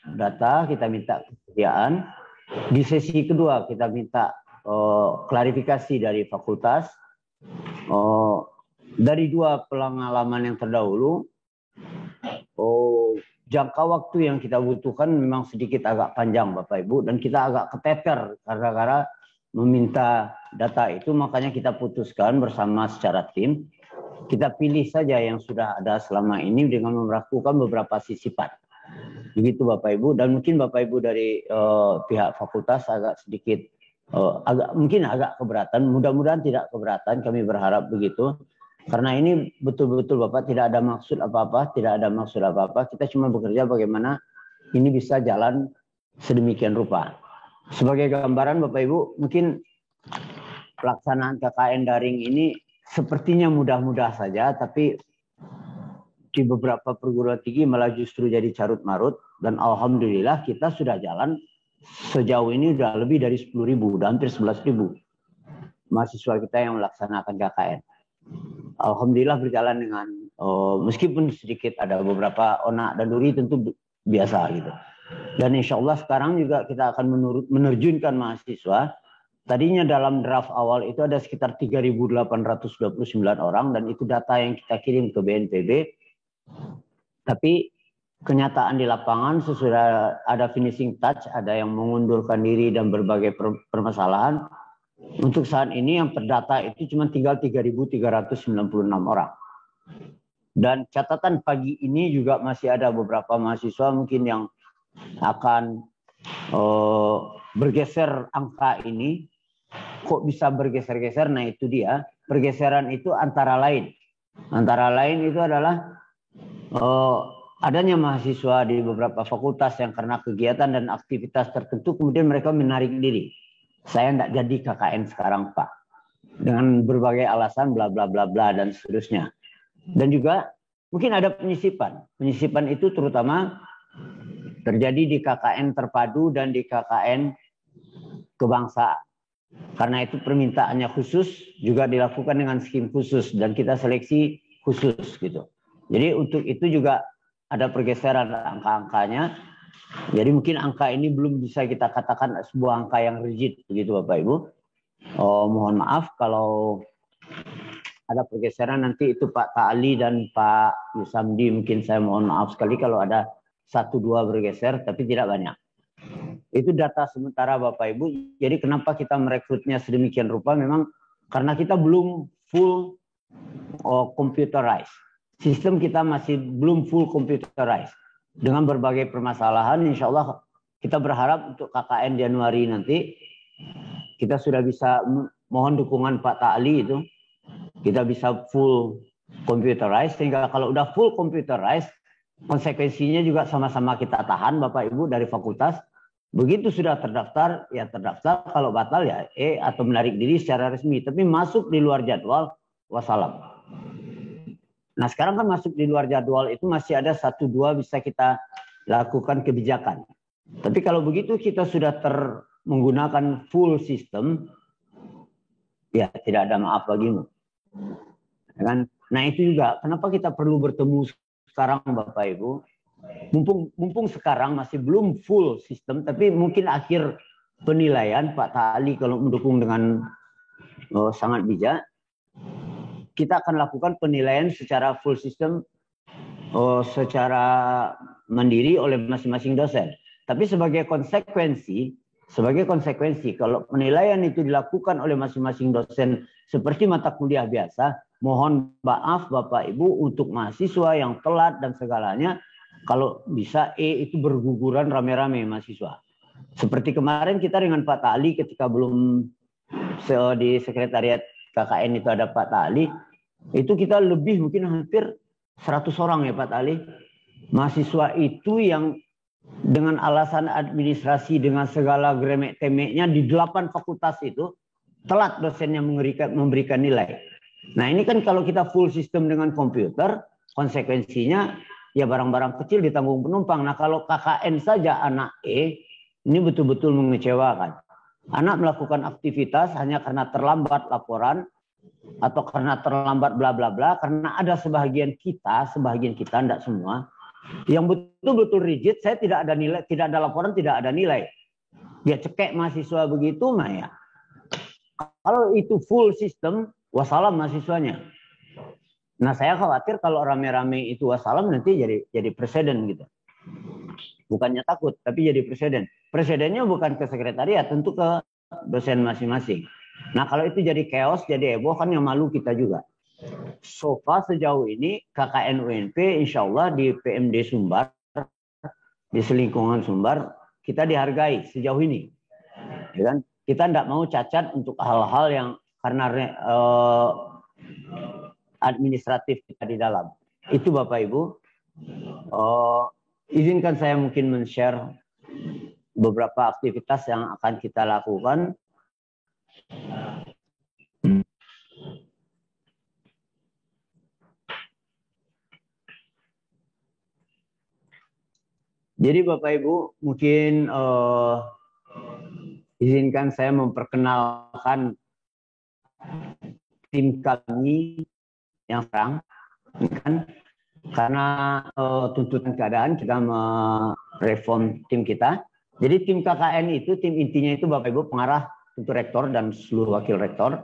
data, kita minta kesediaan. Di sesi kedua kita minta klarifikasi dari fakultas. Dari dua pengalaman yang terdahulu, jangka waktu yang kita butuhkan memang sedikit agak panjang Bapak Ibu, dan kita agak keteter gara-gara meminta data itu, makanya kita putuskan bersama secara tim, kita pilih saja yang sudah ada selama ini dengan melakukan beberapa sisipan. Begitu Bapak Ibu, dan mungkin Bapak Ibu dari pihak fakultas agak sedikit, mungkin agak keberatan, mudah-mudahan tidak keberatan, kami berharap begitu. Karena ini betul-betul Bapak tidak ada maksud apa-apa, kita cuma bekerja bagaimana ini bisa jalan sedemikian rupa. Sebagai gambaran Bapak Ibu, mungkin pelaksanaan KKN daring ini sepertinya mudah-mudah saja, tapi di beberapa perguruan tinggi malah justru jadi carut marut, dan alhamdulillah kita sudah jalan sejauh ini sudah lebih dari 10.000, sudah hampir 11.000 mahasiswa kita yang melaksanakan KKN. Alhamdulillah berjalan dengan meskipun sedikit ada beberapa onak dan duri, tentu biasa gitu. Dan insya Allah sekarang juga kita akan menerjunkan mahasiswa. Tadinya dalam draft awal itu ada sekitar 3.829 orang, dan itu data yang kita kirim ke BNPB. Tapi kenyataan di lapangan sesudah ada finishing touch, ada yang mengundurkan diri dan berbagai permasalahan. Untuk saat ini yang terdata itu cuma tinggal 3.396 orang. Dan catatan pagi ini juga masih ada beberapa mahasiswa mungkin yang akan bergeser angka ini. Kok bisa bergeser-geser? Nah itu dia, pergeseran itu antara lain itu adalah adanya mahasiswa di beberapa fakultas yang karena kegiatan dan aktivitas tertentu kemudian mereka menarik diri. Saya tidak jadi KKN sekarang Pak, dengan berbagai alasan bla bla bla bla dan seterusnya. Dan juga mungkin ada penyisipan itu terutama terjadi di KKN terpadu dan di KKN kebangsaan. Karena itu permintaannya khusus, juga dilakukan dengan skim khusus, dan kita seleksi khusus gitu. Jadi untuk itu juga ada pergeseran angka-angkanya. Jadi mungkin angka ini belum bisa kita katakan sebuah angka yang rigid begitu Bapak Ibu. Mohon maaf kalau ada pergeseran, nanti itu Pak Ta'ali dan Pak Yusamdi, mungkin saya mohon maaf sekali kalau ada 1-2 bergeser, tapi tidak banyak. Itu data sementara Bapak Ibu. Jadi kenapa kita merekrutnya sedemikian rupa? Memang karena kita belum full computerized. Sistem kita masih belum full computerized. Dengan berbagai permasalahan, insya Allah kita berharap untuk KKN Januari nanti kita sudah bisa, mohon dukungan Pak Ta'ali itu, kita bisa full computerized, sehingga kalau udah full computerized, konsekuensinya juga sama-sama kita tahan Bapak Ibu dari fakultas. Begitu sudah terdaftar, ya terdaftar, kalau batal ya atau menarik diri secara resmi, tapi masuk di luar jadwal, wassalam. Nah sekarang kan masuk di luar jadwal itu masih ada 1-2 bisa kita lakukan kebijakan. Tapi kalau begitu kita sudah menggunakan full system, ya tidak ada maaf bagimu. Nah itu juga kenapa kita perlu bertemu sekarang Bapak Ibu. Mumpung sekarang masih belum full sistem, tapi mungkin akhir penilaian Pak Ta'ali kalau mendukung dengan sangat bijak, kita akan lakukan penilaian secara full sistem, secara mandiri oleh masing-masing dosen. Tapi sebagai konsekuensi kalau penilaian itu dilakukan oleh masing-masing dosen seperti mata kuliah biasa, mohon maaf Bapak Ibu untuk mahasiswa yang telat dan segalanya, kalau bisa itu berguguran rame-rame mahasiswa. Seperti kemarin kita dengan Pak Ta'ali ketika belum di sekretariat KKN itu ada Pak Ta'ali, itu kita lebih mungkin hampir 100 orang ya Pak Ta'ali. Mahasiswa itu yang dengan alasan administrasi, dengan segala gremek-temeknya di 8 fakultas itu, telat dosennya memberikan nilai. Nah ini kan kalau kita full sistem dengan komputer, konsekuensinya ya barang-barang kecil ditanggung penumpang. Nah kalau KKN saja anak ini betul-betul mengecewakan. Anak melakukan aktivitas hanya karena terlambat laporan atau karena terlambat bla bla bla, karena ada sebahagian kita, tidak semua, Yang betul-betul rigid, saya tidak ada nilai, tidak ada laporan, tidak ada nilai. Dia cekek mahasiswa begitu, mah ya. Kalau itu full sistem, wassalam mahasiswanya. Nah, saya khawatir kalau rame-rame itu wassalam nanti jadi presiden gitu. Bukannya takut, tapi jadi presiden. Presidennya bukan ke sekretariat, tentu ke dosen masing-masing. Nah, kalau itu jadi chaos, jadi heboh, kan yang malu kita juga. So far sejauh ini KKN UNP insya Allah di PMD Sumbar, di selingkungan Sumbar, kita dihargai sejauh ini. Ya kan? Kita tidak mau cacat untuk hal-hal yang karena administratif kita di dalam. Itu Bapak Ibu. Izinkan saya mungkin men-share beberapa aktivitas yang akan kita lakukan. Jadi Bapak Ibu, mungkin izinkan saya memperkenalkan tim kami yang sekarang, kan? Karena tuntutan keadaan kita mereform tim kita. Jadi tim KKN itu, tim intinya itu Bapak Ibu pengarah, tentu rektor dan seluruh wakil rektor.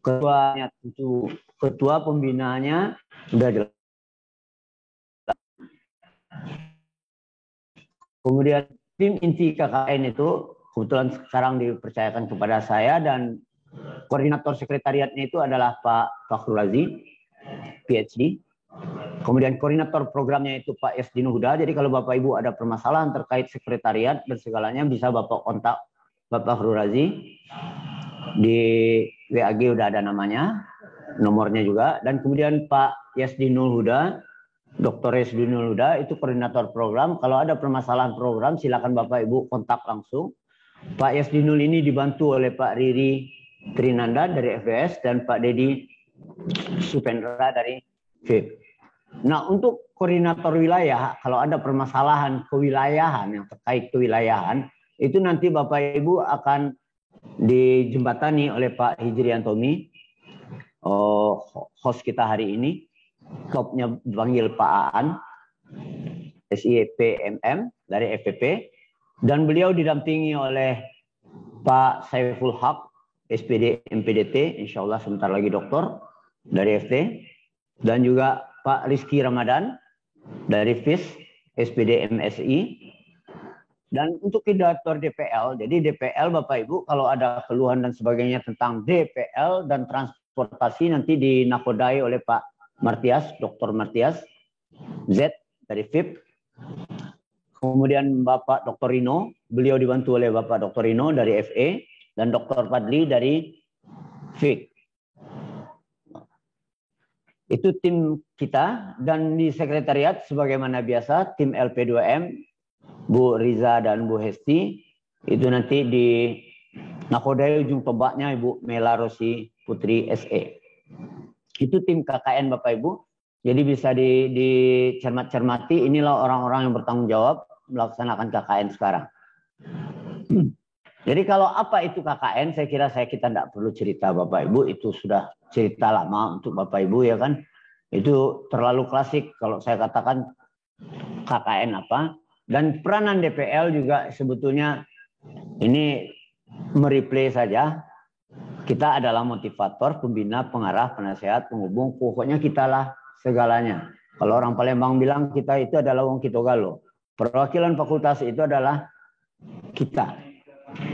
Ketuanya tentu ketua pembinaannya sudah jelas. Kemudian tim inti KKN itu kebetulan sekarang dipercayakan kepada saya dan koordinator sekretariatnya itu adalah Pak Fakhrul Razi, PhD. Kemudian koordinator programnya itu Pak Yasdino Huda. Jadi kalau Bapak Ibu ada permasalahan terkait sekretariat dan segalanya bisa Bapak kontak Bapak Fakhrul Razi. Di WAG udah ada namanya, nomornya juga. Dan kemudian Pak Yasdino Huda, Dr. Yasdino Huda itu koordinator program. Kalau ada permasalahan program silakan Bapak Ibu kontak langsung. Pak Yasdinul ini dibantu oleh Pak Riri Trinanda dari FBS dan Pak Dedi Supendra dari FIP. Nah, untuk koordinator wilayah, kalau ada permasalahan kewilayahan yang terkait kewilayahan, itu nanti Bapak Ibu akan dijembatani oleh Pak Hijriantomi, host kita hari ini. Klubnya dipanggil Pak Aan, SIPMM dari FPP, dan beliau didampingi oleh Pak Saiful Haq, SPD MPDT, insya Allah sebentar lagi doktor dari FT, dan juga Pak Rizky Ramadan dari FIS, SPD MSI. Dan untuk koordinator DPL, jadi DPL Bapak Ibu kalau ada keluhan dan sebagainya tentang DPL dan transportasi nanti dinakodai oleh Pak Martias, Dr. Martias Z dari FIP. Kemudian Bapak Dr. Rino, beliau dibantu oleh Bapak Dr. Rino dari FE dan Dr. Padli dari FIK. Itu tim kita, dan di sekretariat sebagaimana biasa tim LP2M, Bu Riza dan Bu Hesti, itu nanti di nakodai ujung tombaknya Ibu Mela Rosi Putri SE. Itu tim KKN Bapak Ibu. Jadi bisa dicermati, inilah orang-orang yang bertanggung jawab melaksanakan KKN sekarang. Jadi kalau apa itu KKN, saya kira kita tidak perlu cerita Bapak Ibu, itu sudah cerita lama untuk Bapak Ibu ya kan. Itu terlalu klasik kalau saya katakan KKN apa. Dan peranan DPL juga sebetulnya ini mereplay saja. Kita adalah motivator, pembina, pengarah, penasehat, penghubung, pokoknya kita lah segalanya. Kalau orang Palembang bilang kita itu adalah wong Kitogalo. Perwakilan fakultas itu adalah kita,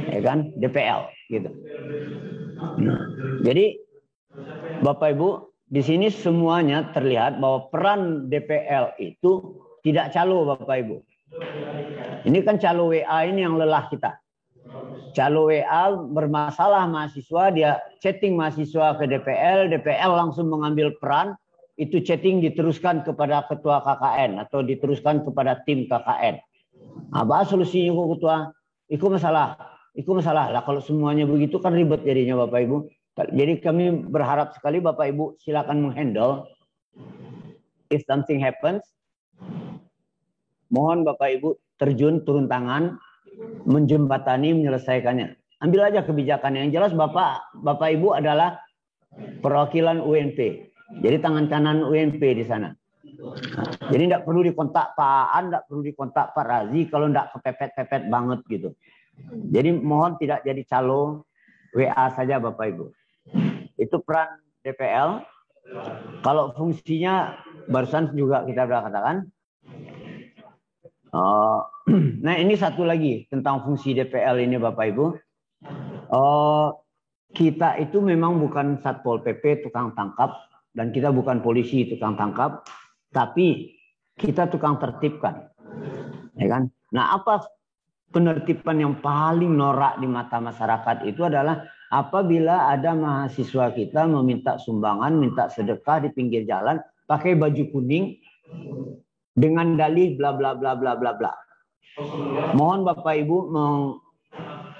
ya kan, DPL gitu. Nah, jadi Bapak Ibu di sini semuanya terlihat bahwa peran DPL itu tidak calo Bapak Ibu. Ini kan calo WA ini yang lelah kita. Calo WA bermasalah mahasiswa, dia chatting mahasiswa ke DPL, DPL langsung mengambil peran, itu chatting diteruskan kepada ketua KKN atau diteruskan kepada tim KKN. Apa solusinya kok ketua? Itu masalah lah. Kalau semuanya begitu kan ribet jadinya Bapak Ibu. Jadi kami berharap sekali Bapak Ibu silakan menghandle. If something happens, mohon Bapak Ibu terjun, turun tangan, menjembatani, menyelesaikannya. Ambil aja kebijakan yang jelas. Bapak Ibu adalah perwakilan UNP. Jadi tangan kanan UNP di sana. Jadi tidak perlu dikontak Pak Aan, tidak perlu dikontak Pak Razi kalau tidak kepepet-pepet banget gitu. Jadi mohon tidak jadi calo WA saja Bapak Ibu. Itu peran DPL. Kalau fungsinya barusan juga kita sudah katakan. Nah ini satu lagi tentang fungsi DPL ini Bapak Ibu. Kita itu memang bukan Satpol PP tukang tangkap dan kita bukan polisi tukang tangkap, tapi kita tukang tertibkan, ya kan? Nah, apa penertiban yang paling norak di mata masyarakat itu adalah apabila ada mahasiswa kita meminta sumbangan, minta sedekah di pinggir jalan, pakai baju kuning dengan dalih bla bla bla bla bla bla. Mohon Bapak Ibu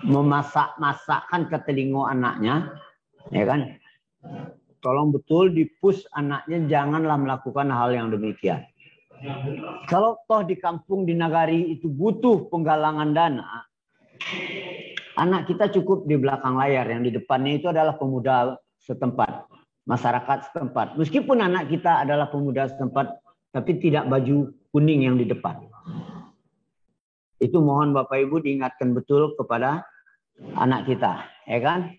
memasak-masakkan ke telinga anaknya, ya kan? Tolong betul dipus anaknya janganlah melakukan hal yang demikian. Kalau toh di kampung di nagari itu butuh penggalangan dana, anak kita cukup di belakang layar, yang di depannya itu adalah pemuda setempat, masyarakat setempat. Meskipun anak kita adalah pemuda setempat, tapi tidak baju kuning yang di depan. Itu mohon Bapak Ibu diingatkan betul kepada anak kita, ya kan?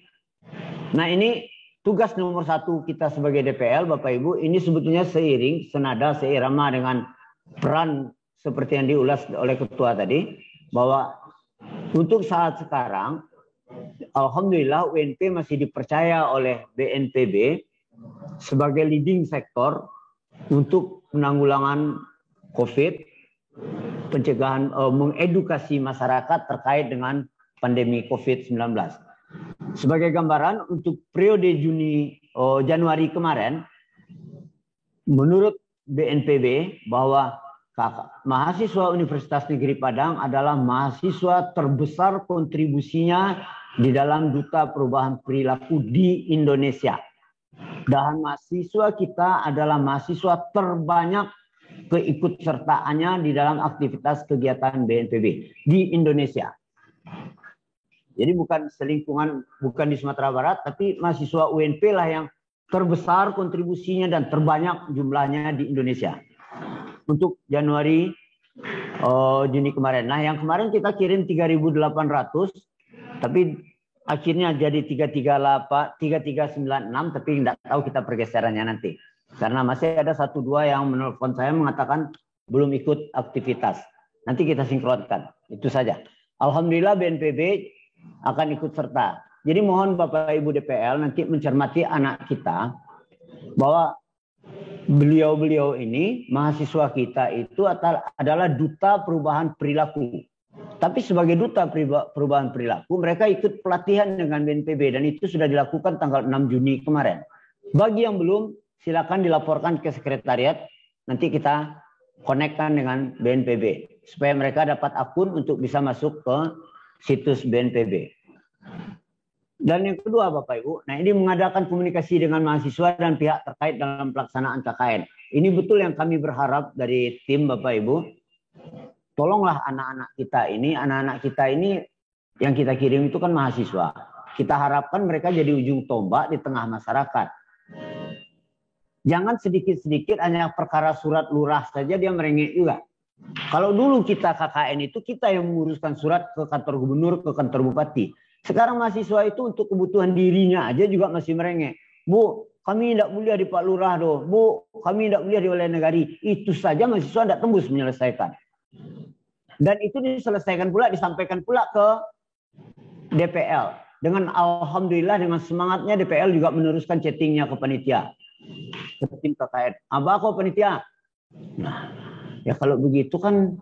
Nah ini tugas nomor 1 kita sebagai DPL, Bapak Ibu, ini sebetulnya seiring, senada, seirama dengan peran seperti yang diulas oleh Ketua tadi, bahwa untuk saat sekarang, alhamdulillah UNP masih dipercaya oleh BNPB sebagai leading sektor untuk penanggulangan COVID, pencegahan, mengedukasi masyarakat terkait dengan pandemi COVID-19. Sebagai gambaran, untuk periode Januari kemarin, menurut BNPB bahwa mahasiswa Universitas Negeri Padang adalah mahasiswa terbesar kontribusinya di dalam Duta Perubahan Perilaku di Indonesia. Dan mahasiswa kita adalah mahasiswa terbanyak keikutsertaannya di dalam aktivitas kegiatan BNPB di Indonesia. Jadi bukan selingkungan, bukan di Sumatera Barat, tapi mahasiswa UNP lah yang terbesar kontribusinya dan terbanyak jumlahnya di Indonesia. Untuk Januari, Juni kemarin. Nah yang kemarin kita kirim 3.800, tapi akhirnya jadi 3396, tapi tidak tahu kita pergeserannya nanti. Karena masih ada 1-2 yang menelpon saya mengatakan belum ikut aktivitas. Nanti kita sinkronkan, itu saja. Alhamdulillah BNPB akan ikut serta. Jadi mohon Bapak Ibu DPL nanti mencermati anak kita bahwa beliau-beliau ini, mahasiswa kita itu adalah duta perubahan perilaku. Tapi sebagai duta perubahan perilaku, mereka ikut pelatihan dengan BNPB dan itu sudah dilakukan tanggal 6 Juni kemarin. Bagi yang belum, silakan dilaporkan ke sekretariat, nanti kita konekkan dengan BNPB supaya mereka dapat akun untuk bisa masuk ke situs BNPB. Dan yang kedua Bapak Ibu, nah ini mengadakan komunikasi dengan mahasiswa dan pihak terkait dalam pelaksanaan KKN. Ini betul yang kami berharap dari tim Bapak Ibu. Tolonglah anak-anak kita ini yang kita kirim itu kan mahasiswa. Kita harapkan mereka jadi ujung tombak di tengah masyarakat. Jangan sedikit-sedikit hanya perkara surat lurah saja dia merengek juga. Kalau dulu kita KKN itu kita yang menguruskan surat ke kantor gubernur, ke kantor bupati. Sekarang mahasiswa itu untuk kebutuhan dirinya aja juga masih merengek. Bu, kami tidak mulia di Pak Lurah doh. Bu, kami tidak mulia di Wilayah Negari. Itu saja mahasiswa tidak tembus menyelesaikan. Dan itu diselesaikan pula, disampaikan pula ke DPL. Dengan alhamdulillah dengan semangatnya DPL juga meneruskan chattingnya ke panitia. Ke tim KKN. Apa kok panitia? Nah, ya kalau begitu kan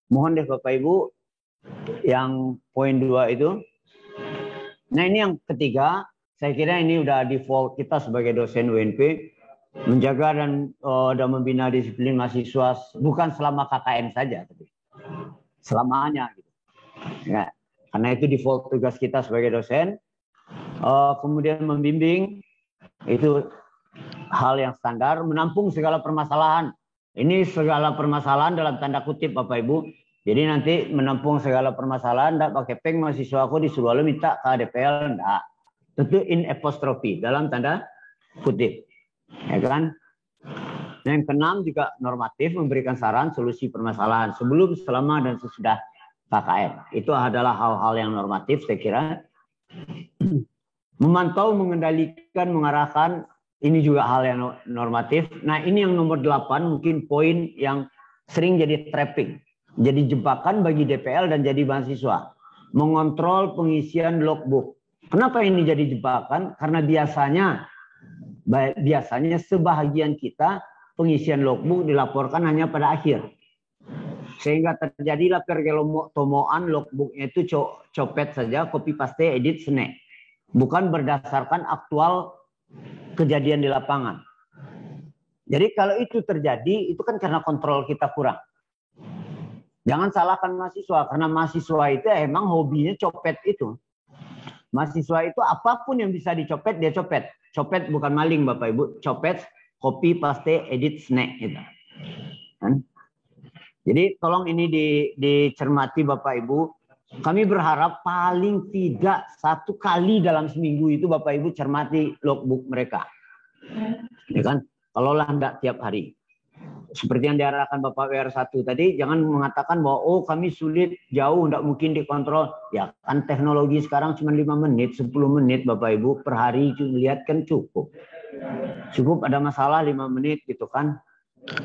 mohon deh Bapak Ibu yang poin 2 itu. Nah ini yang ketiga, saya kira ini udah default kita sebagai dosen UNP menjaga dan membina disiplin mahasiswa bukan selama KKN saja, tapi selamanya gitu. Ya, karena itu default tugas kita sebagai dosen. Kemudian membimbing itu hal yang standar, menampung segala permasalahan. Ini segala permasalahan dalam tanda kutip Bapak Ibu. Jadi nanti menampung segala permasalahan, tidak pakai peng mahasiswa aku disuruh lo minta ke DPL, enggak. Tentu in apostrophe dalam tanda kutip, ya kan? Yang keenam juga normatif, memberikan saran solusi permasalahan sebelum, selama, dan sesudah KKN. Itu adalah hal-hal yang normatif saya kira. Memantau, mengendalikan, mengarahkan, ini juga hal yang normatif. Nah, ini yang nomor 8 mungkin poin yang sering jadi trapping. Jadi jebakan bagi DPL dan jadi mahasiswa. Mengontrol pengisian logbook. Kenapa ini jadi jebakan? Karena biasanya sebahagian kita pengisian logbook dilaporkan hanya pada akhir. Sehingga terjadilah pergelomoan logbooknya itu copet saja, copy paste, edit, snack. Bukan berdasarkan aktual kejadian di lapangan. Jadi kalau itu terjadi, itu kan karena kontrol kita kurang. Jangan salahkan mahasiswa, karena mahasiswa itu emang hobinya copet itu. Mahasiswa itu apapun yang bisa dicopet, dia copet. Copet bukan maling Bapak Ibu, copet, copy, paste, edit, snack. Gitu. Jadi tolong ini dicermati Bapak Ibu. Kami berharap paling tidak 1 kali dalam seminggu itu Bapak Ibu cermati logbook mereka. Ya kan? Kalaulah tidak tiap hari. Seperti yang diarahkan Bapak WR1 tadi, jangan mengatakan bahwa oh kami sulit, jauh, tidak mungkin dikontrol. Ya kan teknologi sekarang cuma 5 menit, 10 menit Bapak Ibu per hari melihat kan cukup. Cukup ada masalah 5 menit gitu kan.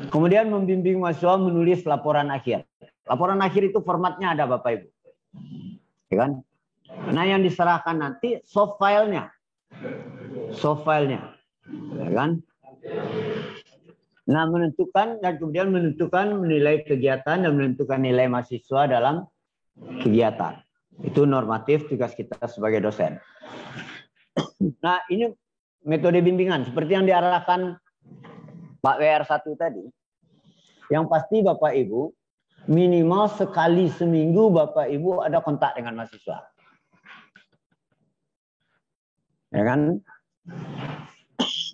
Kemudian membimbing mahasiswa menulis laporan akhir. Laporan akhir itu formatnya ada Bapak Ibu. Ya kan? Nah yang diserahkan nanti soft file-nya. Soft file-nya. Ya kan? Nah menentukan dan kemudian menentukan menilai kegiatan dan menentukan nilai mahasiswa dalam kegiatan. Itu normatif tugas kita sebagai dosen. Nah ini metode bimbingan seperti yang diarahkan Pak WR1 tadi. Yang pasti Bapak Ibu minimal sekali seminggu Bapak Ibu ada kontak dengan mahasiswa. Ya kan?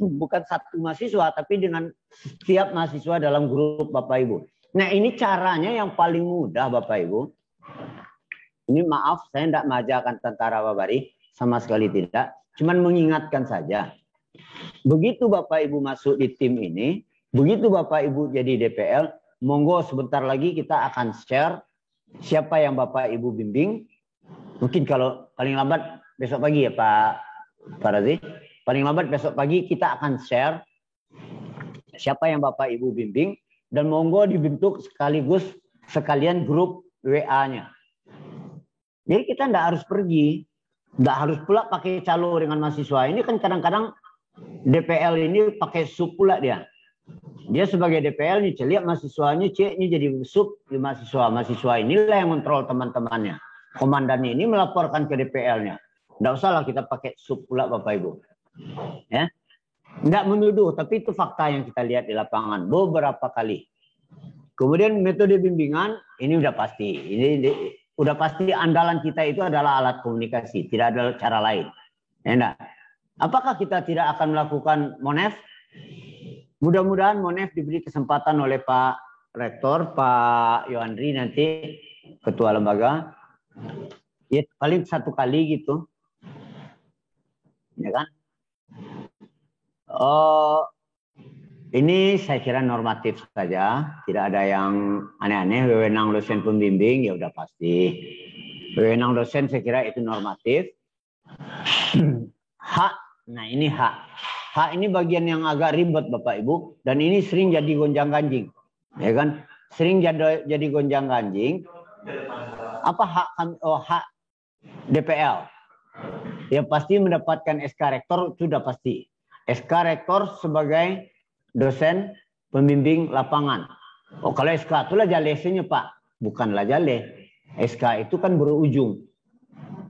Bukan satu mahasiswa, tapi dengan setiap mahasiswa dalam grup Bapak Ibu. Nah ini caranya yang paling mudah Bapak Ibu. Ini maaf, saya tidak mengajarkan tentara Babari, sama sekali tidak. Cuman mengingatkan saja. Begitu Bapak Ibu masuk di tim ini, begitu Bapak Ibu jadi DPL, monggo sebentar lagi kita akan share siapa yang Bapak Ibu bimbing. Mungkin kalau paling lambat besok pagi ya Pak Razi. Paling lambat besok pagi kita akan share siapa yang Bapak Ibu bimbing. Dan monggo dibentuk sekalian grup WA-nya. Jadi kita tidak harus pergi. Tidak harus pula pakai calo dengan mahasiswa. Ini kan kadang-kadang DPL ini pakai sub pula dia. Dia sebagai DPL nih, lihat mahasiswanya, ini jadi sub di mahasiswa. Mahasiswa inilah yang kontrol teman-temannya. Komandannya ini melaporkan ke DPL-nya. Tidak usahlah kita pakai sub pula Bapak Ibu. Ya, tidak menuduh, tapi itu fakta yang kita lihat di lapangan beberapa kali. Kemudian metode bimbingan ini udah pasti. Ini udah pasti andalan kita itu adalah alat komunikasi, tidak ada cara lain. Ya, enggak? Apakah kita tidak akan melakukan Monef? Mudah-mudahan Monef diberi kesempatan oleh Pak Rektor, Pak Yohandri nanti Ketua Lembaga. Ya, paling 1 kali gitu. Ya kan? Oh, ini saya kira normatif saja. Tidak ada yang aneh-aneh. Wewenang dosen pembimbing ya udah pasti. Wewenang dosen saya kira itu normatif. Hak, nah ini hak. Hak ini bagian yang agak ribet Bapak Ibu, dan ini sering jadi gonjang-ganjing, ya kan? Sering jadi gonjang-ganjing. Apa hak hak DPL? Ya pasti mendapatkan SK Rektor, sudah pasti. SK Rektor sebagai dosen pembimbing lapangan. Oh kalau SK itulah jalesnya Pak, bukanlah jale. SK itu kan berujung.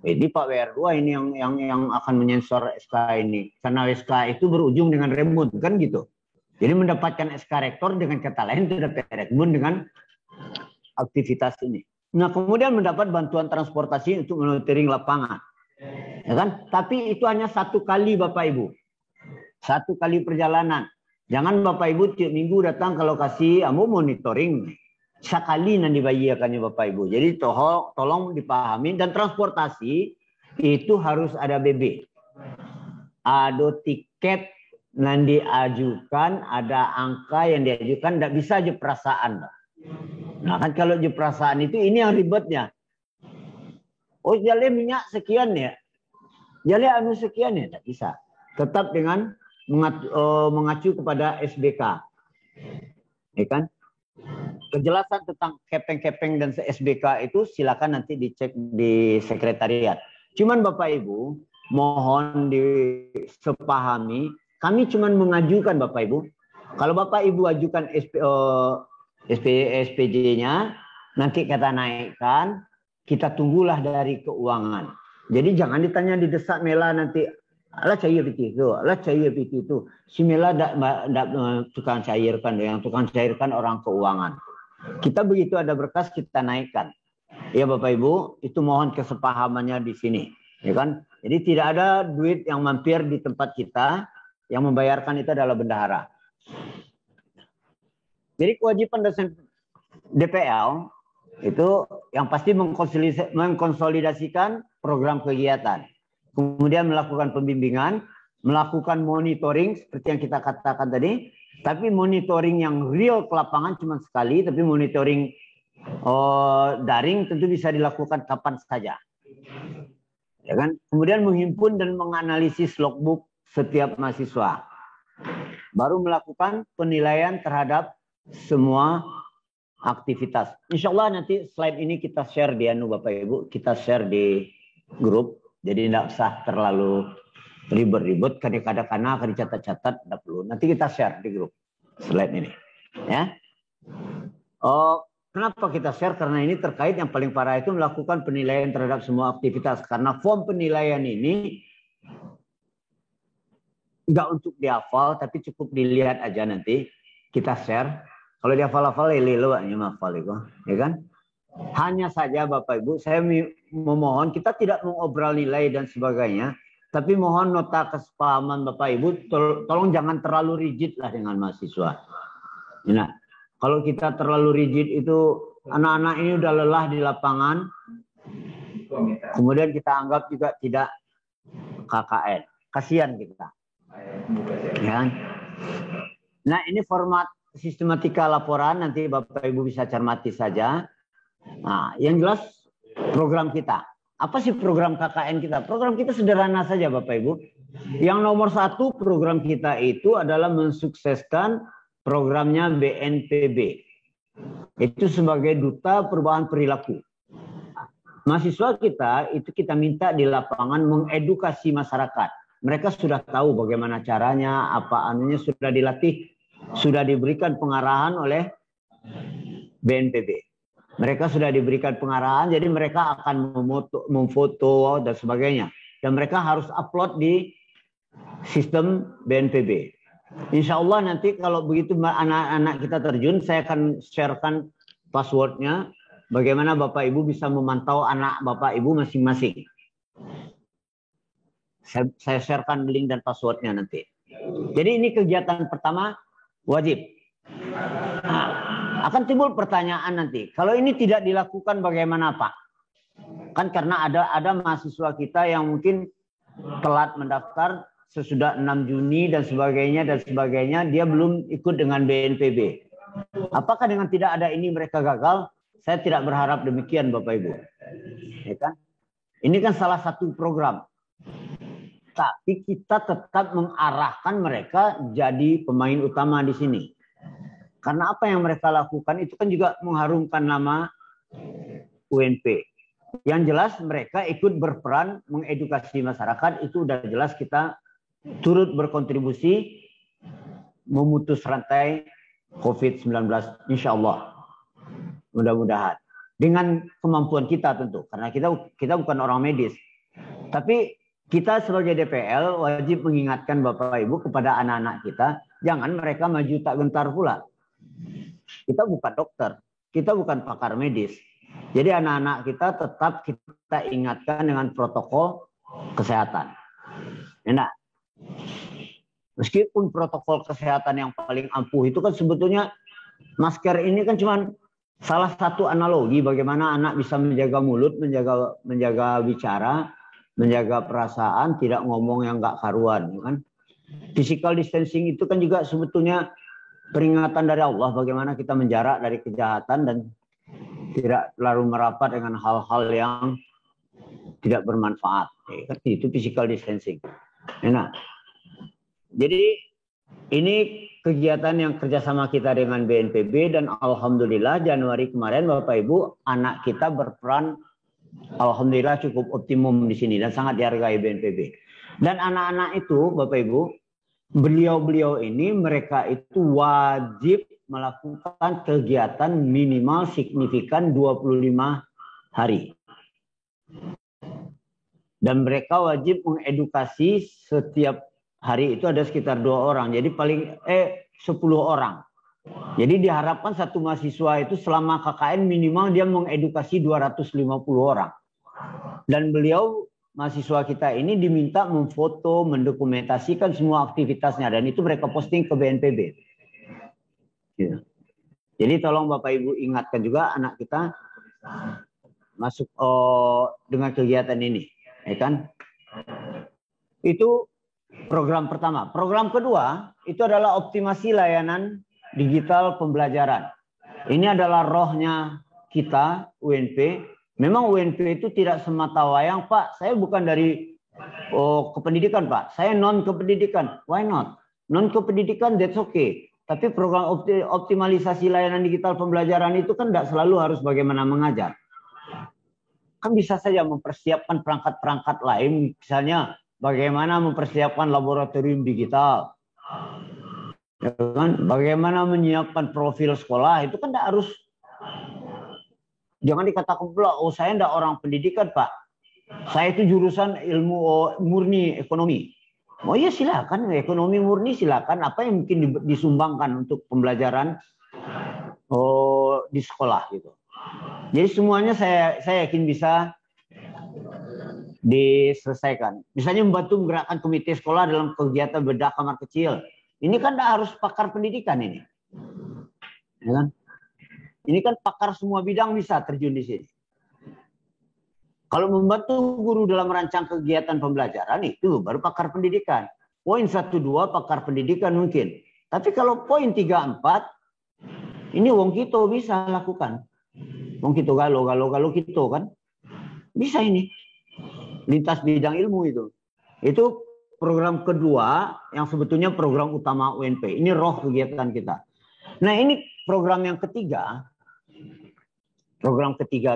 Jadi Pak WR2 ini yang akan menyensor SK ini. Karena SK itu berujung dengan rembun, kan gitu. Jadi mendapatkan SK Rektor dengan kata lain itu dapat rembun dengan aktivitas ini. Nah kemudian mendapat bantuan transportasi untuk monitoring lapangan. Ya kan? Tapi itu hanya 1 kali Bapak Ibu. 1 kali perjalanan. Jangan Bapak Ibu tiap minggu datang ke lokasi, mau monitoring. Sekali nanti dibagikannya Bapak Ibu. Jadi tolong dipahami, dan transportasi itu harus ada BB. Ada tiket yang diajukan, ada angka yang diajukan, tidak bisa aja perasaan. Nah kan kalau aja perasaan itu ini yang ribetnya. Oh jale minyak sekian ya, jale anu sekian ya, tidak bisa. Tetap dengan mengacu kepada SBK, ya kan? Kejelasan tentang kepeng-kepeng dan SBK itu silakan nanti dicek di sekretariat. Cuman Bapak Ibu mohon disepahami, kami cuman mengajukan Bapak Ibu. Kalau Bapak Ibu ajukan SPJ-nya, nanti kita naikkan, kita tunggulah dari keuangan. Jadi jangan ditanya didesak Mela nanti, alah cair itu, alah cair itu. Si Mela tukang cairkan, yang tukang cairkan orang keuangan. Kita begitu ada berkas kita naikkan. Ya Bapak Ibu, itu mohon kesepahamannya di sini, ya kan? Jadi tidak ada duit yang mampir di tempat kita, yang membayarkan itu adalah bendahara. Jadi kewajiban dosen DPL itu yang pasti mengkonsolidasikan program kegiatan, kemudian melakukan pembimbingan, melakukan monitoring seperti yang kita katakan tadi. Tapi monitoring yang real ke lapangan cuma sekali, tapi monitoring daring tentu bisa dilakukan kapan saja. Ya kan? Kemudian menghimpun dan menganalisis logbook setiap mahasiswa. Baru melakukan penilaian terhadap semua aktivitas. Insya Allah nanti slide ini kita share di Bapak Ibu, kita share di grup. Jadi tidak usah terlalu ribet-ribet, kadang-kadang dicatat-catat, tidak perlu. Nanti kita share di grup slide ini, ya. Kenapa kita share? Karena ini terkait yang paling parah itu melakukan penilaian terhadap semua aktivitas. Karena form penilaian ini nggak untuk dihafal, tapi cukup dilihat aja nanti kita share. Kalau dihafal-hafal, ya kan? Hanya saja Bapak Ibu, saya memohon kita tidak mengobrol nilai dan sebagainya. Tapi mohon nota kesepahaman Bapak Ibu, tolong jangan terlalu rigid lah dengan mahasiswa. Nah, kalau kita terlalu rigid itu anak-anak ini udah lelah di lapangan, kemudian kita anggap juga tidak KKN, kasihan kita. Ya. Nah ini format sistematika laporan, nanti Bapak Ibu bisa cermati saja. Nah, yang jelas program kita. Apa sih program KKN kita? Program kita sederhana saja Bapak Ibu. Yang nomor 1 program kita itu adalah mensukseskan programnya BNPB. Itu sebagai duta perubahan perilaku. Mahasiswa kita itu kita minta di lapangan mengedukasi masyarakat. Mereka sudah tahu bagaimana caranya, apa anunya sudah dilatih, sudah diberikan pengarahan oleh BNPB. Mereka sudah diberikan pengarahan, jadi mereka akan memfoto dan sebagainya. Dan mereka harus upload di sistem BNPB. Insya Allah nanti kalau begitu anak-anak kita terjun, saya akan sharekan passwordnya. Bagaimana Bapak Ibu bisa memantau anak Bapak Ibu masing-masing. Saya sharekan link dan passwordnya nanti. Jadi ini kegiatan pertama wajib. Nah, akan timbul pertanyaan nanti, kalau ini tidak dilakukan bagaimana Pak? Kan karena ada mahasiswa kita yang mungkin telat mendaftar sesudah 6 Juni dan sebagainya, dia belum ikut dengan BNPB. Apakah dengan tidak ada ini mereka gagal? Saya tidak berharap demikian Bapak Ibu. Ya kan? Ini kan salah satu program. Tapi kita tetap mengarahkan mereka jadi pemain utama di sini. Karena apa yang mereka lakukan itu kan juga mengharumkan nama UNP. Yang jelas mereka ikut berperan mengedukasi masyarakat, itu udah jelas kita turut berkontribusi memutus rantai COVID-19 insya Allah. Mudah-mudahan. Dengan kemampuan kita tentu. Karena kita bukan orang medis. Tapi kita sebagai DPL wajib mengingatkan Bapak Ibu kepada anak-anak kita, jangan mereka maju tak gentar pula. Kita bukan dokter, kita bukan pakar medis. Jadi anak-anak kita tetap kita ingatkan dengan protokol kesehatan. Enak. Meskipun protokol kesehatan yang paling ampuh itu kan sebetulnya masker ini kan cuma salah satu analogi bagaimana anak bisa menjaga mulut, menjaga bicara, menjaga perasaan, tidak ngomong yang nggak karuan, kan? Physical distancing itu kan juga sebetulnya peringatan dari Allah bagaimana kita menjarak dari kejahatan dan tidak terlalu merapat dengan hal-hal yang tidak bermanfaat. Itu physical distancing. Nah, jadi ini kegiatan yang kerjasama kita dengan BNPB dan alhamdulillah Januari kemarin Bapak Ibu anak kita berperan alhamdulillah cukup optimum di sini dan sangat dihargai BNPB. Dan anak-anak itu Bapak Ibu, beliau-beliau ini mereka itu wajib melakukan kegiatan minimal signifikan 25 hari. Dan mereka wajib mengedukasi setiap hari itu ada sekitar 2 orang. Jadi 10 orang. Jadi diharapkan satu mahasiswa itu selama KKN minimal dia mengedukasi 250 orang. Dan beliau mahasiswa kita ini diminta memfoto, mendokumentasikan semua aktivitasnya dan itu mereka posting ke BNPB. Gitu. Jadi tolong Bapak Ibu ingatkan juga anak kita masuk dengan kegiatan ini, ya kan? Itu program pertama. Program kedua itu adalah optimasi layanan digital pembelajaran. Ini adalah rohnya kita UNP. Memang UNP itu tidak semata wayang, Pak. Saya bukan dari kependidikan, Pak. Saya non kependidikan. Why not? Non kependidikan that's okay. Tapi program optimalisasi layanan digital pembelajaran itu kan tidak selalu harus bagaimana mengajar. Kan bisa saja mempersiapkan perangkat-perangkat lain, misalnya bagaimana mempersiapkan laboratorium digital, ya kan? Bagaimana menyiapkan profil sekolah, itu kan tidak harus, jangan dikatakan pula, oh saya tidak orang pendidikan Pak, saya itu jurusan ilmu murni ekonomi. Oh iya silakan, ekonomi murni silakan, apa yang mungkin disumbangkan untuk pembelajaran di sekolah gitu. Jadi semuanya saya yakin bisa diselesaikan. Misalnya membantu menggerakkan komite sekolah dalam kegiatan bedah kamar kecil. Ini kan tidak harus pakar pendidikan ini. Ya kan? Ini kan pakar semua bidang bisa terjun di sini. Kalau membantu guru dalam merancang kegiatan pembelajaran itu baru pakar pendidikan. Poin 1, 2 pakar pendidikan mungkin. Tapi kalau poin 3, 4 ini wong kita bisa lakukan. Wong kita galo kita kan bisa ini lintas bidang ilmu itu program kedua yang sebetulnya program utama UNP. Ini roh kegiatan kita. Nah ini program yang ketiga,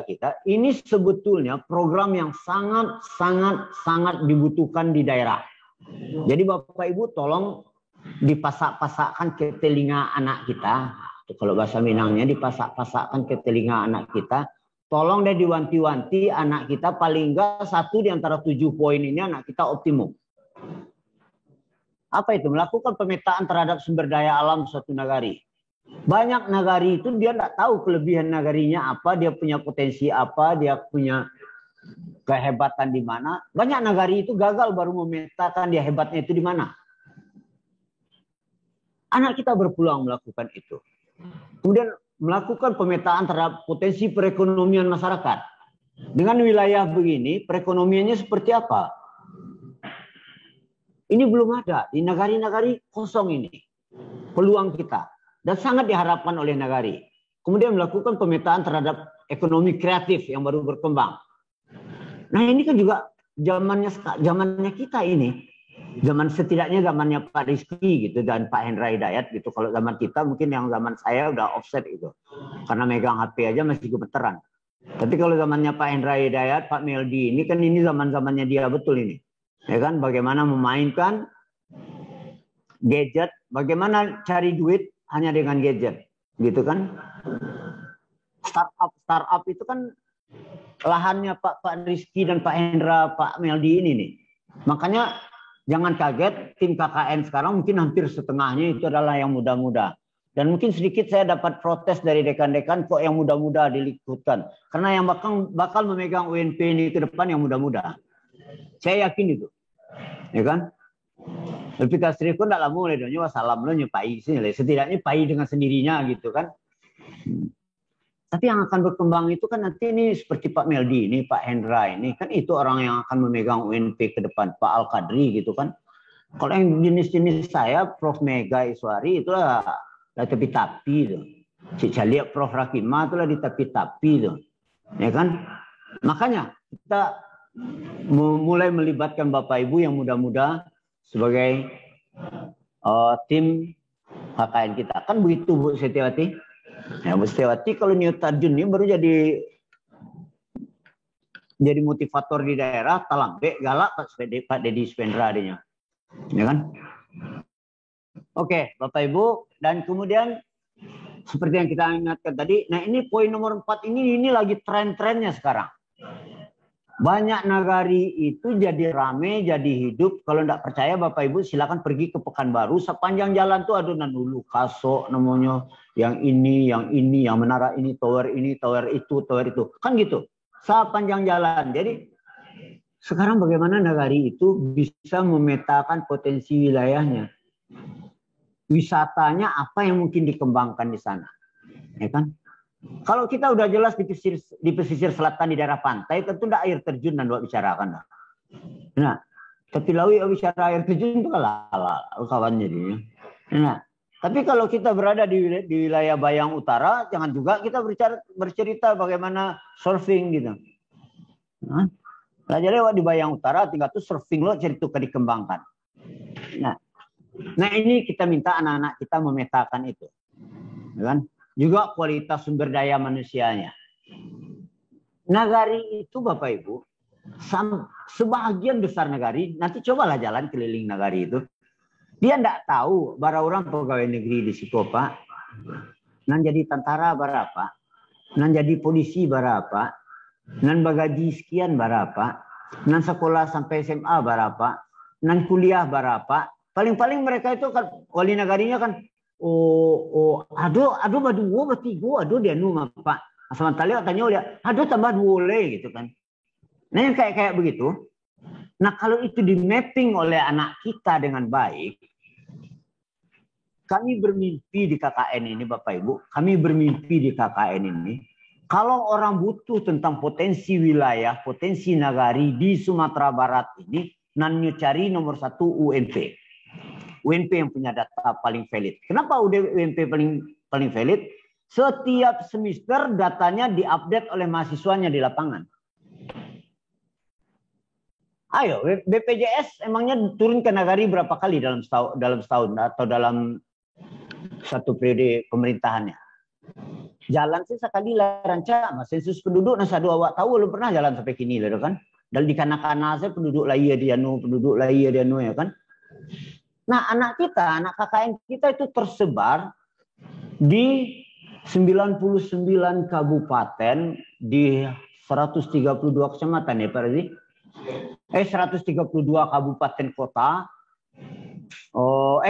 kita ini sebetulnya program yang sangat dibutuhkan di daerah. Jadi Bapak Ibu tolong dipasak-pasakkan ke telinga anak kita. Kalau bahasa Minangnya dipasak-pasakkan ke telinga anak kita. Tolong deh diwanti-wanti anak kita paling enggak 1 di antara 7 poin ini anak kita optimum. Apa itu? Melakukan pemetaan terhadap sumber daya alam suatu nagari. Banyak nagari itu dia tidak tahu kelebihan nagarinya apa, dia punya potensi apa, dia punya kehebatan di mana. Banyak nagari itu gagal baru memetakan dia hebatnya itu di mana. Anak kita berpeluang melakukan itu. Kemudian melakukan pemetaan terhadap potensi perekonomian masyarakat. Dengan wilayah begini, perekonomiannya seperti apa? Ini belum ada. Di nagari-nagari kosong ini. Peluang kita. Dan sangat diharapkan oleh nagari. Kemudian melakukan pemetaan terhadap ekonomi kreatif yang baru berkembang. Nah ini kan juga zamannya kita ini. Setidaknya zamannya Pak Rizky gitu dan Pak Hendra Hidayat gitu. Kalau zaman kita mungkin yang zaman saya udah offset gitu. Karena megang HP aja masih gemeteran. Tapi kalau zamannya Pak Hendra Hidayat, Pak Meldi ini kan ini zaman-zamannya dia betul ini. Ya kan bagaimana memainkan gadget, bagaimana cari duit hanya dengan gadget. Gitu kan. Startup itu kan lahannya Pak Rizky dan Pak Hendra, Pak Meldi ini nih. Makanya jangan kaget, tim KKN sekarang mungkin hampir setengahnya itu adalah yang muda-muda. Dan mungkin sedikit saya dapat protes dari dekan-dekan kok yang muda-muda diikutkan. Karena yang bakal memegang UNP ini ke depan yang muda-muda. Saya yakin itu. Ya kan? Tapi Kasri pun tidak lama oleh doanya wassalam lo nyepai sini. Setidaknya pai dengan sendirinya gitu kan. Tapi yang akan berkembang itu kan nanti ini seperti Pak Meldi, ini Pak Hendra ini kan itu orang yang akan memegang UNP ke depan, Pak Al Qadri gitu kan. Kalau yang jenis-jenis saya, Prof. Mega Iswari, itulah tapi-tapi itu. Saya lihat Prof. Rakima itulah di tapi-tapi itu. Ya kan? Makanya kita mulai melibatkan Bapak Ibu yang muda-muda sebagai tim KKN kita. Kan begitu Bu Setiawati? Ya, Bu Setiawati kalau New Tarjun ini baru jadi motivator di daerah, Talangbe, galak Pak Dedi Spendra adanya. Ya kan? Oke, Bapak Ibu, dan kemudian seperti yang kita ingatkan tadi, nah ini poin nomor 4 ini lagi tren-trennya sekarang. Banyak nagari itu jadi rame, jadi hidup. Kalau tidak percaya Bapak Ibu silakan pergi ke Pekanbaru. Sepanjang jalan tuh adonan dulu, Kaso namanya, yang ini, yang menara ini, tower itu, tower itu. Kan gitu. Sepanjang jalan. Jadi sekarang bagaimana nagari itu bisa memetakan potensi wilayahnya. Wisatanya apa yang mungkin dikembangkan di sana. Ya kan? Kalau kita udah jelas di pesisir selatan di daerah pantai, tentu tidak air terjun dan buat bicarakan. Nah, tapi lawi bicara air terjun itu kalah kawan jadinya. Nah, tapi kalau kita berada di wilayah Bayang Utara, jangan juga kita bercerita bagaimana surfing gitu. Nah, jadi lewat di Bayang Utara, tinggal tuh surfing lo cerita dikembangkan. Nah ini kita minta anak-anak kita memetakan itu, kan? Juga kualitas sumber daya manusianya. Nagari itu Bapak Ibu, sebagian besar nagari, nanti cobalah jalan keliling nagari itu. Dia tidak tahu bara orang pegawai negeri di situ Pak, nan jadi tentara berapa, nan jadi polisi berapa, nan bagaji sekian berapa, nan sekolah sampai SMA berapa, nan kuliah berapa. Paling-paling mereka itu kan wali nagarinya kan aduh baduo batigo aduh dia nu Pak. Sementara tanya dia, aduh tambah boleh gitu kan. Nah yang kayak begitu. Nah kalau itu di mapping oleh anak kita dengan baik, kami bermimpi di KKN ini Bapak Ibu, kami bermimpi di KKN ini, kalau orang butuh tentang potensi wilayah, potensi nagari di Sumatera Barat ini, nannya cari nomor 1 UNP. UNP yang punya data paling valid. Kenapa UNP paling valid? Setiap semester datanya diupdate oleh mahasiswanya di lapangan. Ayo, BPJS emangnya turun ke nagari berapa kali dalam setahun atau dalam satu periode pemerintahannya? Jalan sih sekali lah ranca, sensus penduduk nasa dua awak tahu belum pernah jalan sampai kini lah kan? Dan di kanak-kanak saya penduduk lah iya dia ya kan? Nah, anak KKN kita itu tersebar di 99 kabupaten di 132 kecamatan ya Pak Razi? 132 kabupaten kota,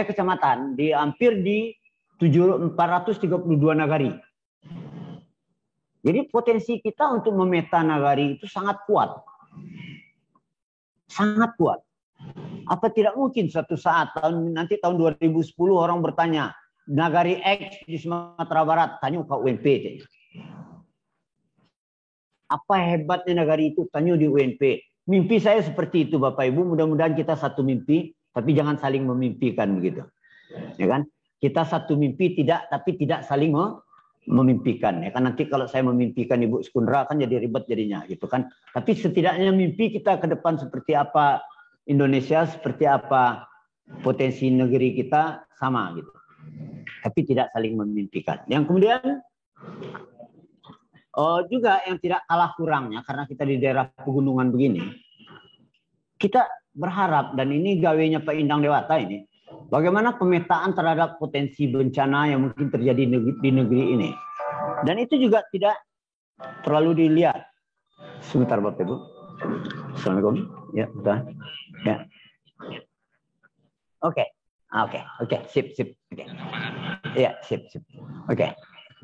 kecamatan, di hampir di 432 nagari. Jadi potensi kita untuk memeta nagari itu sangat kuat. Sangat kuat. Apa tidak mungkin suatu saat nanti tahun 2010 orang bertanya nagari X di Sumatera Barat, tanya ke UNP. Apa hebatnya nagari itu, tanya di UNP. Mimpi saya seperti itu Bapak Ibu, mudah-mudahan kita satu mimpi, tapi jangan saling memimpikan begitu. Ya kan? Kita satu mimpi tapi tidak saling memimpikan. Ya kan nanti kalau saya memimpikan Ibu Skundra kan jadi ribet jadinya gitu kan. Tapi setidaknya mimpi kita ke depan seperti apa Indonesia, seperti apa potensi negeri kita sama gitu. Tapi tidak saling memimpikan. Yang kemudian juga yang tidak kalah kurangnya karena kita di daerah pegunungan begini, kita berharap dan ini gawenya Pak Indang Dewata ini, bagaimana pemetaan terhadap potensi bencana yang mungkin terjadi di negeri ini. Dan itu juga tidak terlalu dilihat. Sebentar Bapak Ibu. Assalamualaikum. Ya, betul. Ya. Oke. Sip. Oke. Ya, sip. Oke.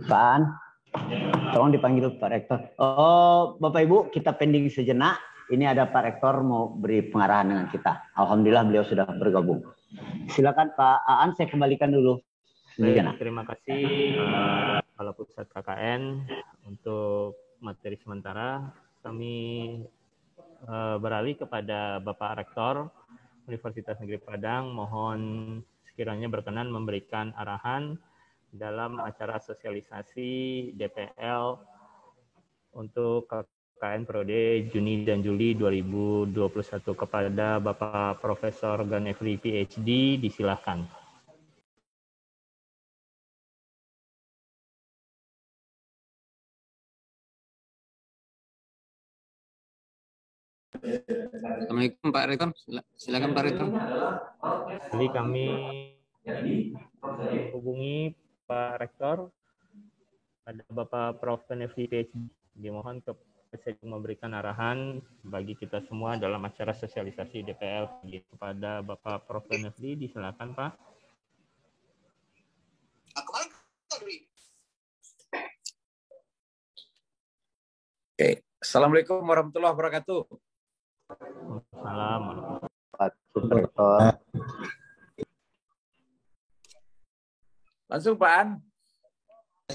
Pak, tolong dipanggil Pak Rektor. Oh, Bapak Ibu, kita pending sejenak. Ini ada Pak Rektor mau beri pengarahan dengan kita. Alhamdulillah beliau sudah bergabung. Silakan Pak Aan, saya kembalikan dulu. Baik, terima kasih Kepala Pusat KKN untuk materi sementara. Kami beralih kepada Bapak Rektor Universitas Negeri Padang mohon sekiranya berkenan memberikan arahan dalam acara sosialisasi DPL untuk KKN Prode Juni dan Juli 2021 kepada Bapak Profesor Ganefri PhD, disilahkan. Assalamualaikum Pak Rektor, silakan Pak Rektor. Jadi kami hubungi Pak Rektor, ada Bapak Prof. Ganefri PhD, dimohon saya memberikan arahan bagi kita semua dalam acara sosialisasi DPL kepada Bapak Prof. Ganefri, disilakan Pak. Oke, Assalamualaikum warahmatullahi wabarakatuh. Assalamualaikum. Langsung Pak An.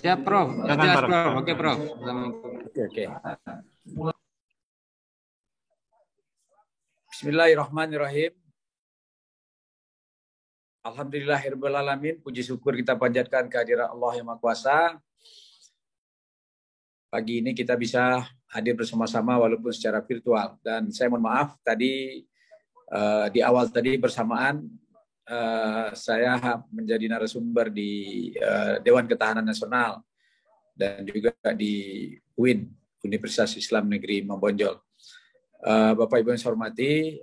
Siap Prof. Jelas Prof. Oke Prof. Oke. Bismillahirrahmanirrahim. Alhamdulillahirabbil alamin. Puji syukur kita panjatkan kehadirat Allah yang Maha Kuasa. Pagi ini kita bisa hadir bersama-sama walaupun secara virtual. Dan saya mohon maaf tadi di awal tadi bersamaan saya menjadi narasumber di Dewan Ketahanan Nasional dan juga di UIN, Universitas Islam Negeri Membonjol. Bapak Ibu yang saya hormati,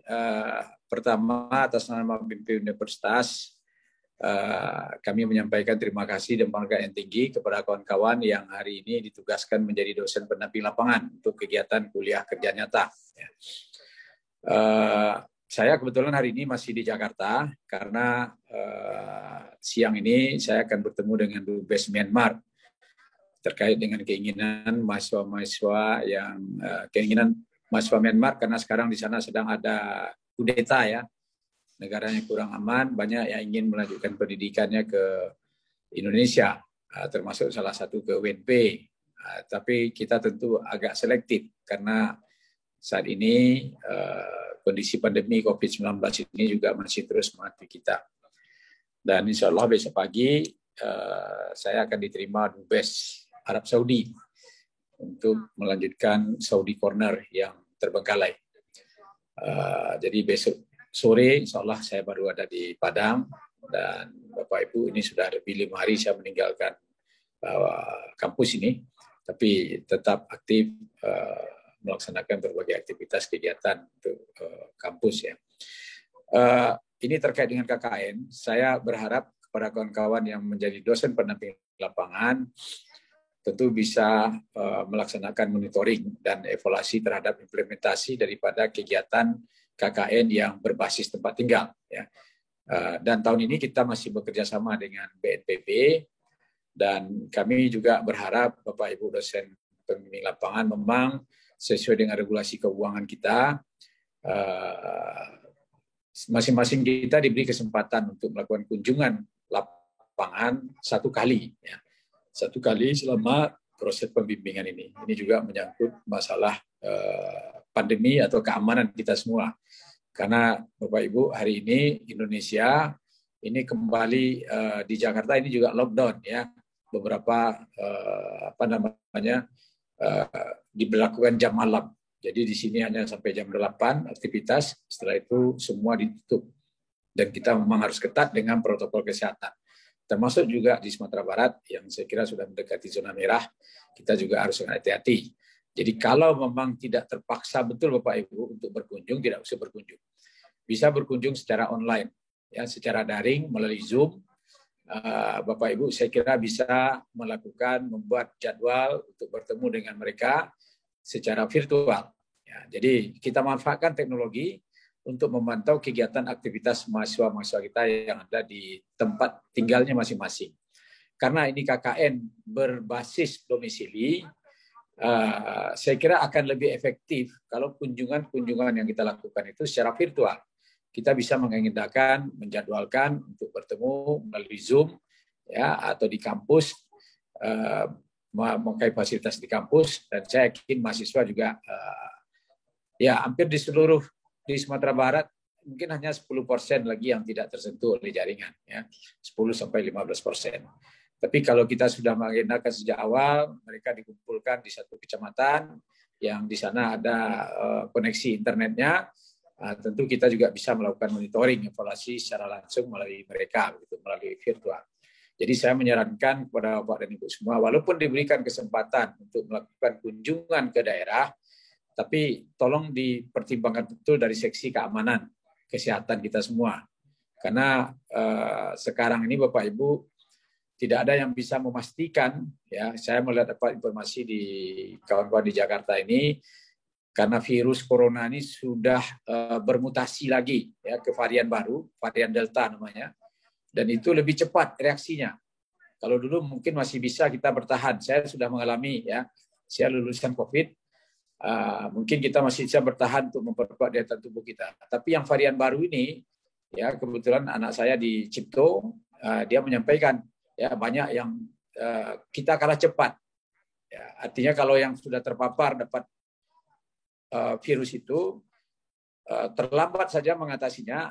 pertama atas nama pimpinan Universitas, kami menyampaikan terima kasih dan penghargaan yang tinggi kepada kawan-kawan yang hari ini ditugaskan menjadi dosen pendamping lapangan untuk kegiatan kuliah kerja nyata. Saya kebetulan hari ini masih di Jakarta karena siang ini saya akan bertemu dengan Dubes Myanmar terkait dengan keinginan mahasiswa-mahasiswa yang keinginan mahasiswa Myanmar karena sekarang di sana sedang ada kudeta ya. Negaranya kurang aman, banyak yang ingin melanjutkan pendidikannya ke Indonesia, termasuk salah satu ke UNP. Tapi kita tentu agak selektif karena saat ini kondisi pandemi COVID-19 ini juga masih terus menghantui kita. Dan insya Allah besok pagi saya akan diterima Dubes Arab Saudi untuk melanjutkan Saudi Corner yang terbengkalai. Jadi besok sore insya Allah saya baru ada di Padang dan Bapak Ibu ini sudah lebih 5 hari saya meninggalkan kampus ini, tapi tetap aktif melaksanakan berbagai aktivitas kegiatan untuk kampus ya. Ini terkait dengan KKN, saya berharap kepada kawan-kawan yang menjadi dosen pendamping lapangan tentu bisa melaksanakan monitoring dan evaluasi terhadap implementasi daripada kegiatan KKN yang berbasis tempat tinggal. Ya. Dan tahun ini kita masih bekerja sama dengan BNPB dan kami juga berharap Bapak Ibu dosen pembimbing lapangan memang sesuai dengan regulasi keuangan kita, masing-masing kita diberi kesempatan untuk melakukan kunjungan lapangan 1 kali. Ya. 1 kali selama proses pembimbingan ini. Ini juga menyangkut masalah pandemi atau keamanan kita semua. Karena Bapak Ibu hari ini Indonesia ini kembali di Jakarta ini juga lockdown ya. Beberapa diberlakukan jam malam. Jadi di sini hanya sampai jam 8 aktivitas, setelah itu semua ditutup. Dan kita memang harus ketat dengan protokol kesehatan. Termasuk juga di Sumatera Barat yang saya kira sudah mendekati zona merah, kita juga harus hati-hati. Jadi kalau memang tidak terpaksa betul Bapak Ibu untuk berkunjung, tidak usah berkunjung. Bisa berkunjung secara online, ya, secara daring melalui Zoom. Bapak Ibu saya kira bisa membuat jadwal untuk bertemu dengan mereka secara virtual. Ya, jadi kita manfaatkan teknologi untuk memantau kegiatan aktivitas mahasiswa-mahasiswa kita yang ada di tempat tinggalnya masing-masing. Karena ini KKN berbasis domisili, saya kira akan lebih efektif kalau kunjungan-kunjungan yang kita lakukan itu secara virtual. Kita bisa mengagendakan, menjadwalkan untuk bertemu melalui Zoom ya atau di kampus, memakai fasilitas di kampus, dan saya yakin mahasiswa juga ya hampir di seluruh di Sumatera Barat mungkin hanya 10% lagi yang tidak tersentuh oleh jaringan, ya 10-15%. Tapi kalau kita sudah mengagendakan sejak awal, mereka dikumpulkan di satu kecamatan yang di sana ada koneksi internetnya, tentu kita juga bisa melakukan monitoring, evaluasi secara langsung melalui mereka, melalui virtual. Jadi saya menyarankan kepada Bapak dan Ibu semua, walaupun diberikan kesempatan untuk melakukan kunjungan ke daerah, tapi tolong dipertimbangkan betul dari seksi keamanan, kesehatan kita semua. Karena sekarang ini Bapak Ibu tidak ada yang bisa memastikan, ya saya melihat dapat informasi di kawan-kawan di Jakarta ini, karena virus corona ini sudah bermutasi lagi ya ke varian baru, varian Delta namanya, dan itu lebih cepat reaksinya. Kalau dulu mungkin masih bisa kita bertahan. Saya sudah mengalami, ya, saya lulusan COVID, mungkin kita masih bisa bertahan untuk memperkuat daya tahan tubuh kita. Tapi yang varian baru ini, ya kebetulan anak saya di Cipto, dia menyampaikan, ya banyak yang kita kalah cepat. Ya, artinya kalau yang sudah terpapar dapat virus itu, terlambat saja mengatasinya,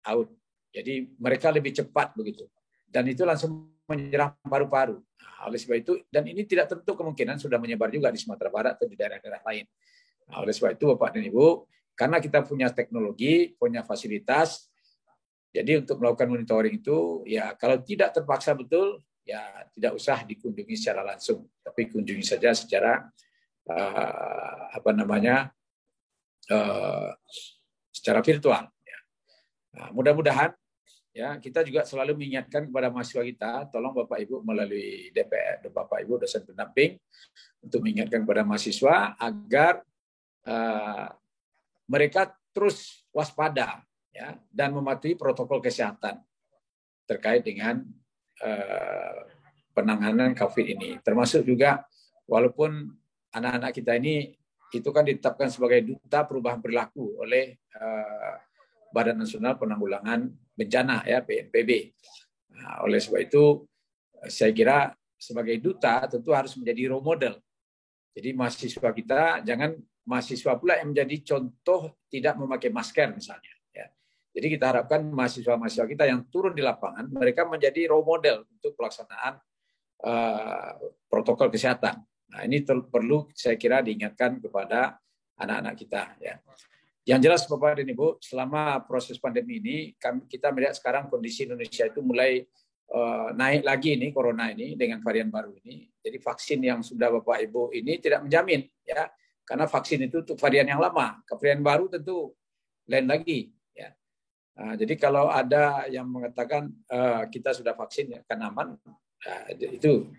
out. Jadi mereka lebih cepat begitu. Dan itu langsung menyerang paru-paru. Nah, oleh sebab itu, dan ini tidak tentu kemungkinan sudah menyebar juga di Sumatera Barat atau di daerah-daerah lain. Nah, oleh sebab itu Bapak dan Ibu, karena kita punya teknologi, punya fasilitas, jadi untuk melakukan monitoring itu, ya kalau tidak terpaksa betul, ya tidak usah dikunjungi secara langsung, tapi kunjungi saja secara secara virtual. Nah, mudah-mudahan ya kita juga selalu mengingatkan kepada mahasiswa kita, tolong Bapak Ibu melalui DPR, Bapak Ibu dosen pendamping, untuk mengingatkan kepada mahasiswa agar mereka terus waspada, ya, dan mematuhi protokol kesehatan terkait dengan penanganan COVID ini. Termasuk juga walaupun anak-anak kita ini itu kan ditetapkan sebagai duta perubahan perilaku oleh Badan Nasional Penanggulangan Bencana, ya BNPB. Nah, oleh sebab itu saya kira sebagai duta tentu harus menjadi role model. Jadi mahasiswa kita jangan mahasiswa pula yang menjadi contoh tidak memakai masker misalnya. Ya. Jadi kita harapkan mahasiswa-mahasiswa kita yang turun di lapangan mereka menjadi role model untuk pelaksanaan protokol kesehatan. Nah ini perlu saya kira diingatkan kepada anak-anak kita. Ya. Yang jelas Bapak dan Ibu, selama proses pandemi ini, kita melihat sekarang kondisi Indonesia itu mulai naik lagi ini, corona ini, dengan varian baru ini. Jadi vaksin yang sudah Bapak Ibu ini tidak menjamin, ya, karena vaksin itu untuk varian yang lama. Varian baru tentu lain lagi. Ya. Jadi kalau ada yang mengatakan kita sudah vaksin akan aman, itu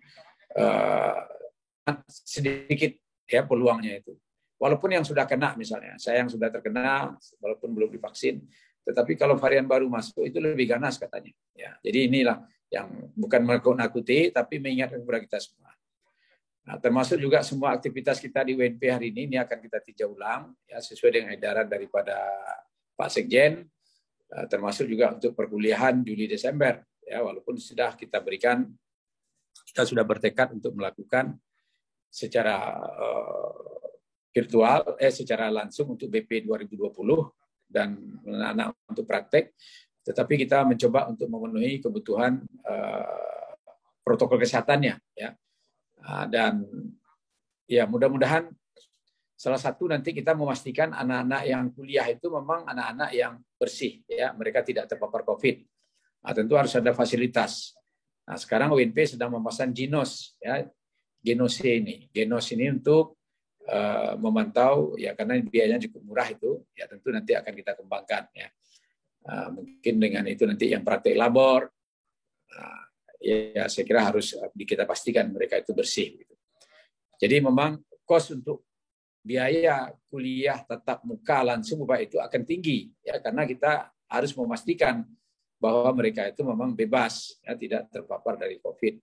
sedikit ya peluangnya itu. Walaupun yang sudah kena misalnya, saya yang sudah terkena walaupun belum divaksin, tetapi kalau varian baru masuk itu lebih ganas katanya. Ya, jadi inilah yang bukan menakut-nakuti, tapi mengingatkan kepada kita semua. Nah, termasuk juga semua aktivitas kita di UNP hari ini akan kita tinjau ulang, ya sesuai dengan edaran daripada Pak Sekjen, termasuk juga untuk perkuliahan Juli-Desember. Ya, walaupun sudah kita berikan, kita sudah bertekad untuk melakukan secara virtual, secara langsung untuk BP 2020 dan anak-anak untuk praktek, tetapi kita mencoba untuk memenuhi kebutuhan protokol kesehatannya, ya. Dan ya mudah-mudahan salah satu nanti kita memastikan anak-anak yang kuliah itu memang anak-anak yang bersih, ya, mereka tidak terpapar COVID. Nah, tentu harus ada fasilitas. Nah, sekarang UNP sedang memasang Genos, ya, Genos ini untuk memantau, ya karena biayanya cukup murah itu, ya tentu nanti akan kita kembangkan, ya. Mungkin dengan itu nanti yang praktek labor, ya saya kira harus kita pastikan mereka itu bersih. Gitu. Jadi memang kos untuk biaya kuliah tatap muka langsung Bapak itu akan tinggi, ya karena kita harus memastikan bahwa mereka itu memang bebas, ya tidak terpapar dari COVID.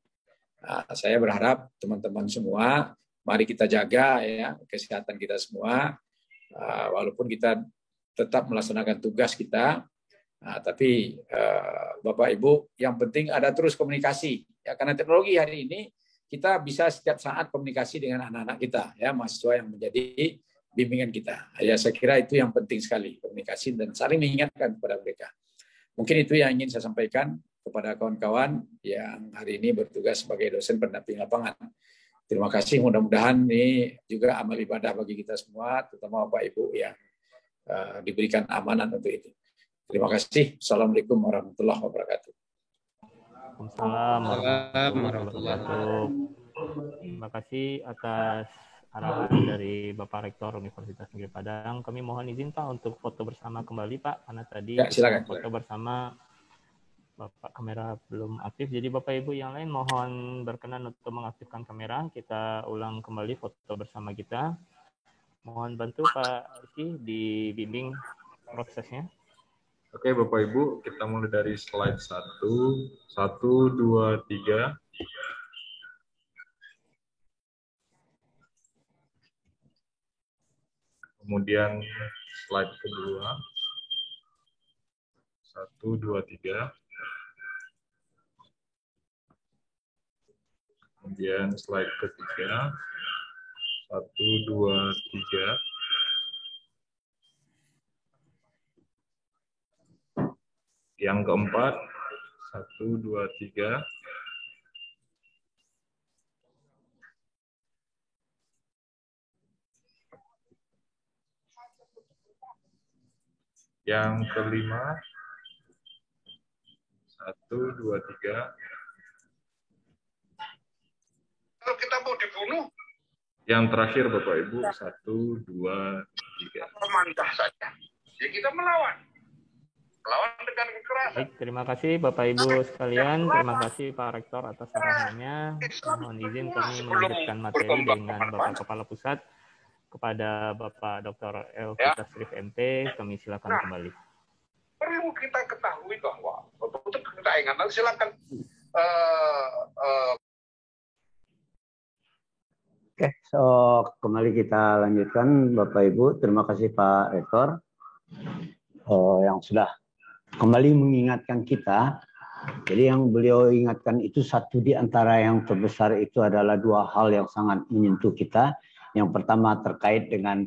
Saya berharap teman-teman semua, mari kita jaga ya kesehatan kita semua, walaupun kita tetap melaksanakan tugas kita, tapi Bapak Ibu yang penting ada terus komunikasi, ya karena teknologi hari ini kita bisa setiap saat komunikasi dengan anak-anak kita, ya mahasiswa yang menjadi bimbingan kita. Ya, saya kira itu yang penting sekali, komunikasi dan saling mengingatkan kepada mereka. Mungkin itu yang ingin saya sampaikan kepada kawan-kawan yang hari ini bertugas sebagai dosen pendamping lapangan. Terima kasih, mudah-mudahan ini juga amal ibadah bagi kita semua, terutama Bapak Ibu yang diberikan amanah untuk itu. Terima kasih. Assalamualaikum warahmatullahi wabarakatuh. Waalaikumsalam warahmatullahi wabarakatuh. Terima kasih atas arahan dari Bapak Rektor Universitas Negeri Padang. Kami mohon izin Pak untuk foto bersama kembali Pak, karena tadi ya, silakan, foto bersama Bapak kamera belum aktif. Jadi Bapak Ibu yang lain mohon berkenan untuk mengaktifkan kamera. Kita ulang kembali foto bersama kita. Mohon bantu Pak Rizky dibimbing prosesnya. Oke Bapak Ibu, kita mulai dari slide 1, 2, 3. Kemudian slide kedua, 1, 2, 3. Kemudian slide ketiga, 1, 2, 3. Yang keempat, 1, 2, 3. Yang kelima, 1, 2, 3. Kalau kita mau dibunuh, yang terakhir Bapak Ibu, 1, 2, 3. memantah saja. Ya kita melawan dengan kekerasan. Baik, terima kasih Bapak Ibu sekalian. Terima kasih Pak Rektor atas arahannya. Mohon izin kami melanjutkan materi dengan Bapak Kepala Pusat. Kepada Bapak Dr. Elvita Srif MT, kami silakan kembali. Perlu kita ketahui bahwa untuk kita ingatkan, silakan. Oke, so kembali kita lanjutkan Bapak Ibu. Terima kasih Pak Rektor yang sudah kembali mengingatkan kita. Jadi yang beliau ingatkan itu satu di antara yang terbesar itu adalah dua hal yang sangat menyentuh kita. Yang pertama terkait dengan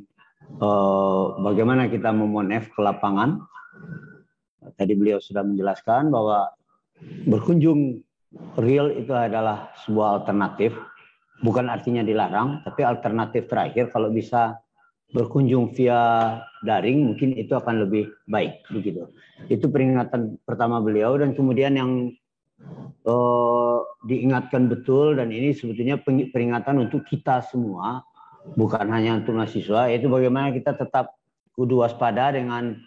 bagaimana kita memonef ke lapangan. Tadi beliau sudah menjelaskan bahwa berkunjung real itu adalah sebuah alternatif. Bukan artinya dilarang, tapi alternatif terakhir kalau bisa berkunjung via daring mungkin itu akan lebih baik begitu. Itu peringatan pertama beliau, dan kemudian yang diingatkan betul, dan ini sebetulnya peringatan untuk kita semua, bukan hanya untuk mahasiswa, yaitu bagaimana kita tetap kudu waspada dengan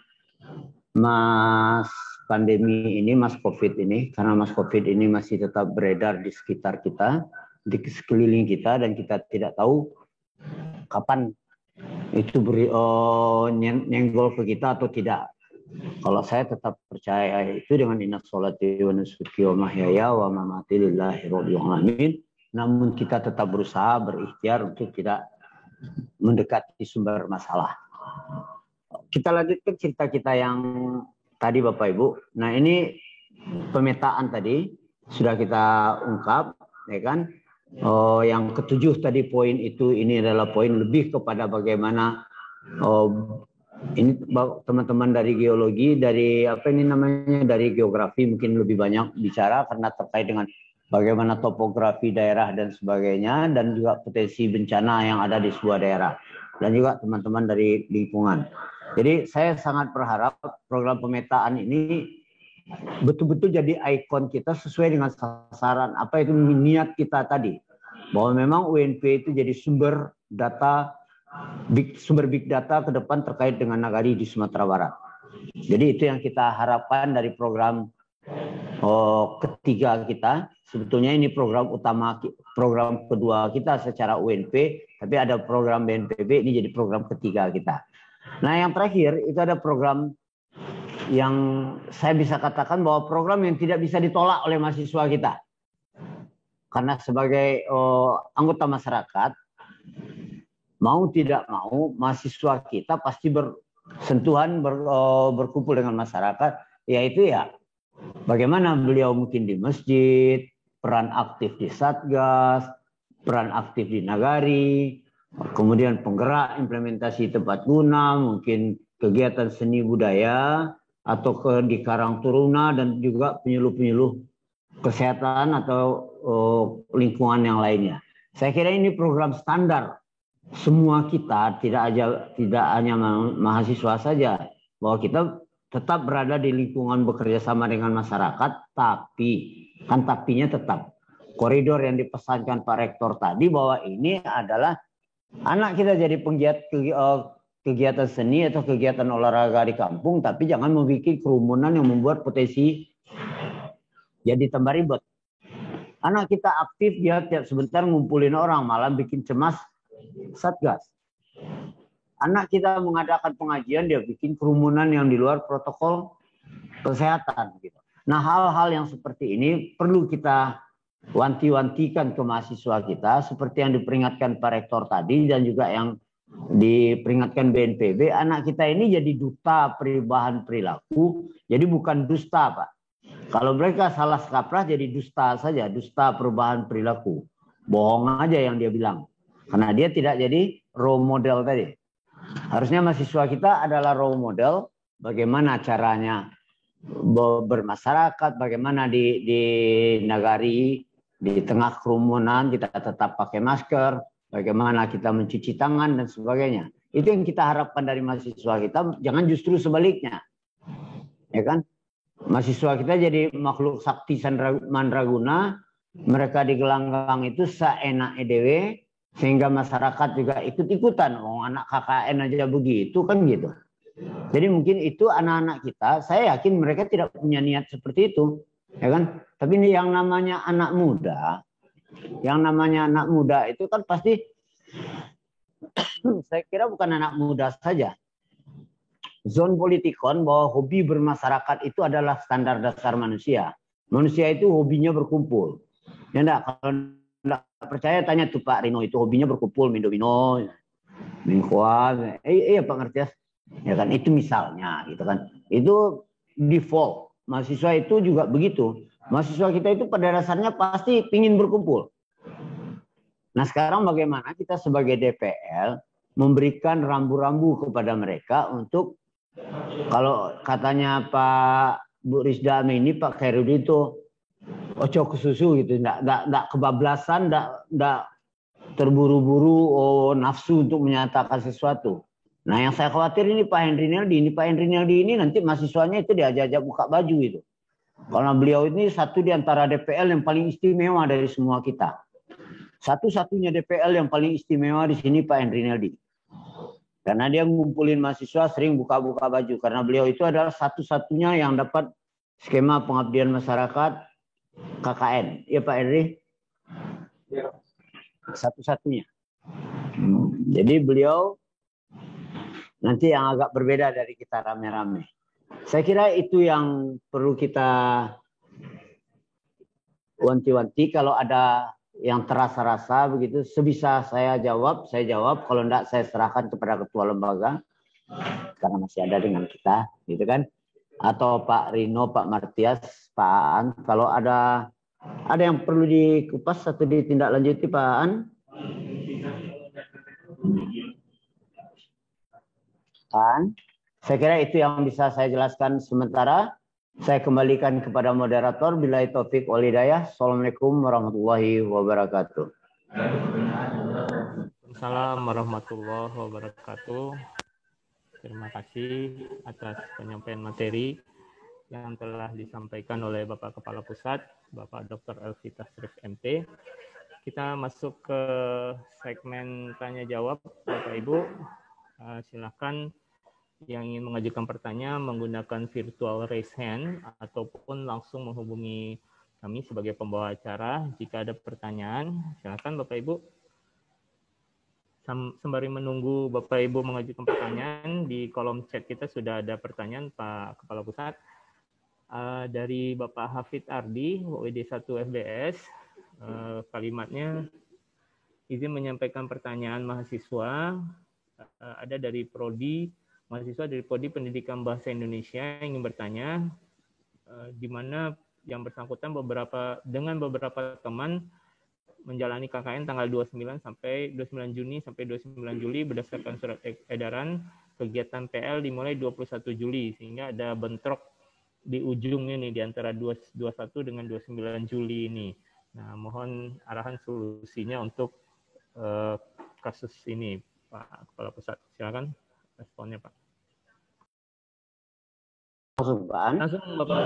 pandemi ini, mas COVID ini, karena mas COVID ini masih tetap beredar di sekitar kita, di sekeliling kita, dan kita tidak tahu kapan itu nyenggol ke kita atau tidak. Kalau saya tetap percaya itu dengan inna sholati wa nusuki wa mahyaya wa mamati lillahi rabbil alamin. Namun kita tetap berusaha berikhtiar untuk tidak mendekati sumber masalah. Kita lanjutkan cerita kita yang tadi Bapak Ibu. Nah ini pemetaan tadi sudah kita ungkap, ya kan? Yang ketujuh tadi poin itu, ini adalah poin lebih kepada bagaimana ini teman-teman dari geologi, dari apa ini namanya, dari geografi mungkin lebih banyak bicara karena terkait dengan bagaimana topografi daerah dan sebagainya, dan juga potensi bencana yang ada di sebuah daerah, dan juga teman-teman dari lingkungan. Jadi saya sangat berharap program pemetaan ini betul-betul jadi ikon kita sesuai dengan sasaran apa itu niat kita tadi, bahwa memang UNP itu jadi sumber data, sumber big data ke depan terkait dengan nagari di Sumatera Barat. Jadi itu yang kita harapkan dari program ketiga kita. Sebetulnya ini program utama, program kedua kita secara UNP, tapi ada program BNPB, ini jadi program ketiga kita. Nah yang terakhir itu ada program yang saya bisa katakan bahwa program yang tidak bisa ditolak oleh mahasiswa kita. Karena sebagai anggota masyarakat, mau tidak mau mahasiswa kita pasti bersentuhan, berkumpul dengan masyarakat, yaitu ya bagaimana beliau mungkin di masjid, peran aktif di Satgas, peran aktif di Nagari, kemudian penggerak implementasi tepat guna, mungkin kegiatan seni budaya, atau di Karang Taruna, dan juga penyuluh-penyuluh kesehatan atau lingkungan yang lainnya. Saya kira ini program standar semua kita, tidak hanya mahasiswa saja, bahwa kita tetap berada di lingkungan bekerja sama dengan masyarakat, tapi kan tapinya tetap koridor yang dipesankan Pak Rektor tadi, bahwa ini adalah anak kita jadi penggiat kegiatan seni atau kegiatan olahraga di kampung, tapi jangan membuat kerumunan yang membuat potensi jadi tambah ribet. Anak kita aktif, dia tiap sebentar ngumpulin orang, malah bikin cemas Satgas. Anak kita mengadakan pengajian, dia bikin kerumunan yang di luar protokol kesehatan. Gitu. Nah, hal-hal yang seperti ini perlu kita wanti-wantikan ke mahasiswa kita, seperti yang diperingatkan Pak Rektor tadi dan juga yang diperingatkan BNPB. Anak kita ini jadi duta perubahan perilaku, jadi bukan dusta, Pak. Kalau mereka salah kaprah jadi dusta saja, dusta perubahan perilaku. Bohong aja yang dia bilang. Karena dia tidak jadi role model tadi. Harusnya mahasiswa kita adalah role model bagaimana caranya bermasyarakat, bagaimana di nagari, di tengah kerumunan kita tetap pakai masker, bagaimana kita mencuci tangan dan sebagainya. Itu yang kita harapkan dari mahasiswa kita, jangan justru sebaliknya. Ya kan? Mahasiswa kita jadi makhluk sakti mandraguna, mereka di gelanggang itu seenak EDW, sehingga masyarakat juga ikut-ikutan. Oh, anak KKN aja begitu kan gitu. Jadi mungkin itu anak-anak kita, saya yakin mereka tidak punya niat seperti itu, ya kan? Tapi ini yang namanya anak muda, itu kan pasti, saya kira bukan anak muda saja. Zon politikon bahwa hobi bermasyarakat itu adalah standar dasar manusia. Manusia itu hobinya berkumpul. Ya enggak, kalau enggak percaya tanya tuh Pak Rino, itu hobinya berkumpul, minum-minum, minum, iya Pak Ngertias. Ya kan, itu misalnya gitu kan. Itu default. Mahasiswa itu juga begitu. Mahasiswa kita itu pada dasarnya pasti ingin berkumpul. Nah, sekarang bagaimana kita sebagai DPL memberikan rambu-rambu kepada mereka untuk, kalau katanya Pak Bu Rizda ini, Pak Khairudin itu ojo ke susu gitu, enggak kebablasan, enggak terburu-buru nafsu untuk menyatakan sesuatu. Nah, yang saya khawatir ini Pak Henry Naldi ini nanti mahasiswanya itu diajak-ajak buka baju itu. Karena beliau ini satu di antara DPL yang paling istimewa dari semua kita. Satu-satunya DPL yang paling istimewa di sini Pak Henry Naldi. Karena dia ngumpulin mahasiswa sering buka-buka baju. Karena beliau itu adalah satu-satunya yang dapat skema pengabdian masyarakat KKN. Iya Pak Henry? Satu-satunya. Jadi beliau nanti yang agak berbeda dari kita rame-rame. Saya kira itu yang perlu kita wanti-wanti. Kalau ada yang terasa-rasa begitu, sebisa saya jawab. Kalau enggak, saya serahkan kepada ketua lembaga, karena masih ada dengan kita, gitu kan? Atau Pak Rino, Pak Martias, Pak Aan. Kalau ada yang perlu dikupas atau ditindaklanjuti, Pak Aan? Kan? Saya kira itu yang bisa saya jelaskan sementara. Saya kembalikan kepada moderator. Billahi taufik wal hidayah. Assalamualaikum warahmatullahi wabarakatuh. Waalaikumsalam warahmatullahi wabarakatuh. Terima kasih atas penyampaian materi yang telah disampaikan oleh Bapak Kepala Pusat, Bapak Dr. Elvi Tasrif MT. Kita masuk ke segmen tanya jawab, Bapak Ibu. Silakan yang ingin mengajukan pertanyaan menggunakan virtual raise hand ataupun langsung menghubungi kami sebagai pembawa acara. Jika ada pertanyaan, silakan Bapak Ibu. Sembari menunggu Bapak Ibu mengajukan pertanyaan, di kolom chat kita sudah ada pertanyaan Pak Kepala Pusat dari Bapak Hafid Ardi, WD 1 FBS. Kalimatnya, izin menyampaikan pertanyaan mahasiswa. Ada dari mahasiswa dari Prodi Pendidikan Bahasa Indonesia ingin bertanya, di mana yang bersangkutan dengan beberapa teman menjalani KKN tanggal 29 Juni sampai 29 Juli berdasarkan surat edaran kegiatan PL dimulai 21 Juli sehingga ada bentrok di ujungnya nih di antara 21 dengan 29 Juli ini. Nah, mohon arahan solusinya untuk kasus ini, Pak Kepala Pusat. Silakan responnya, Pak. Langsung Bapak.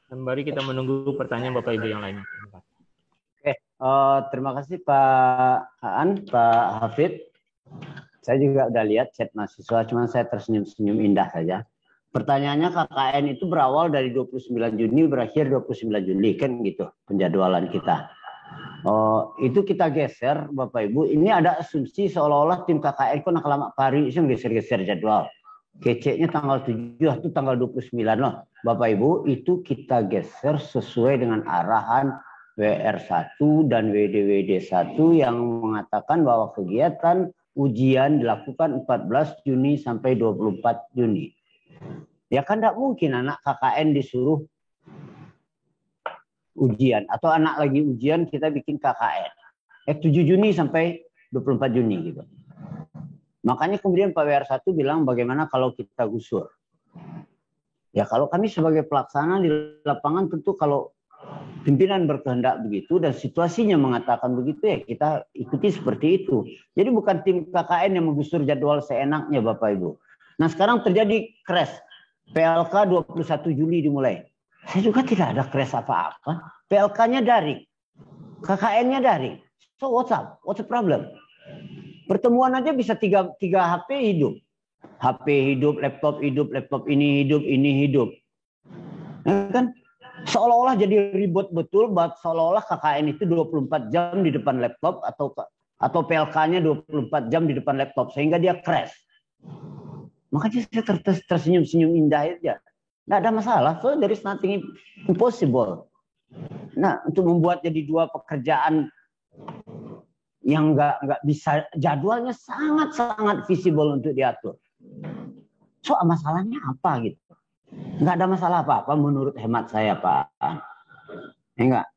Sembari kita menunggu pertanyaan Bapak Ibu yang lainnya. Oke, terima kasih Pak Aan, Pak Hafid. Saya juga udah lihat chat mahasiswa, cuma saya tersenyum-senyum indah saja. Pertanyaannya KKN itu berawal dari 29 Juni berakhir 29 Juli kan gitu penjadwalan kita. Itu kita geser Bapak Ibu. Ini ada asumsi seolah-olah tim KKN kok nak lama pari itu geser-geser jadwal. Keceknya tanggal 7 itu tanggal 29 loh. Bapak Ibu itu kita geser sesuai dengan arahan WR1 dan WDWD1 yang mengatakan bahwa kegiatan ujian dilakukan 14 Juni sampai 24 Juni. Ya kan tidak mungkin anak KKN disuruh ujian atau anak lagi ujian kita bikin KKN. 7 Juni sampai 24 Juni gitu. Makanya kemudian Pak WR1 bilang bagaimana kalau kita gusur. Ya kalau kami sebagai pelaksana di lapangan tentu kalau pimpinan berkehendak begitu dan situasinya mengatakan begitu ya kita ikuti seperti itu. Jadi bukan tim KKN yang menggusur jadwal seenaknya Bapak Ibu. Nah sekarang terjadi crash. PLK 21 Juli dimulai. Saya juga tidak ada crash apa-apa. PLK-nya daring. KKN-nya daring. So what's up? What's the problem? Pertemuan aja bisa tiga HP hidup. HP hidup, laptop ini hidup. Ya kan? Seolah-olah jadi ribut betul, seolah-olah KKN itu 24 jam di depan laptop atau PLK-nya 24 jam di depan laptop sehingga dia crash. Makanya saya tersenyum-senyum indah aja. Nggak ada masalah. So there is nothing impossible. Nah, untuk membuat jadi dua pekerjaan yang nggak bisa, jadwalnya sangat visible untuk diatur. So masalahnya apa gitu? Nggak ada masalah apa-apa menurut hemat saya Pak. Enggak.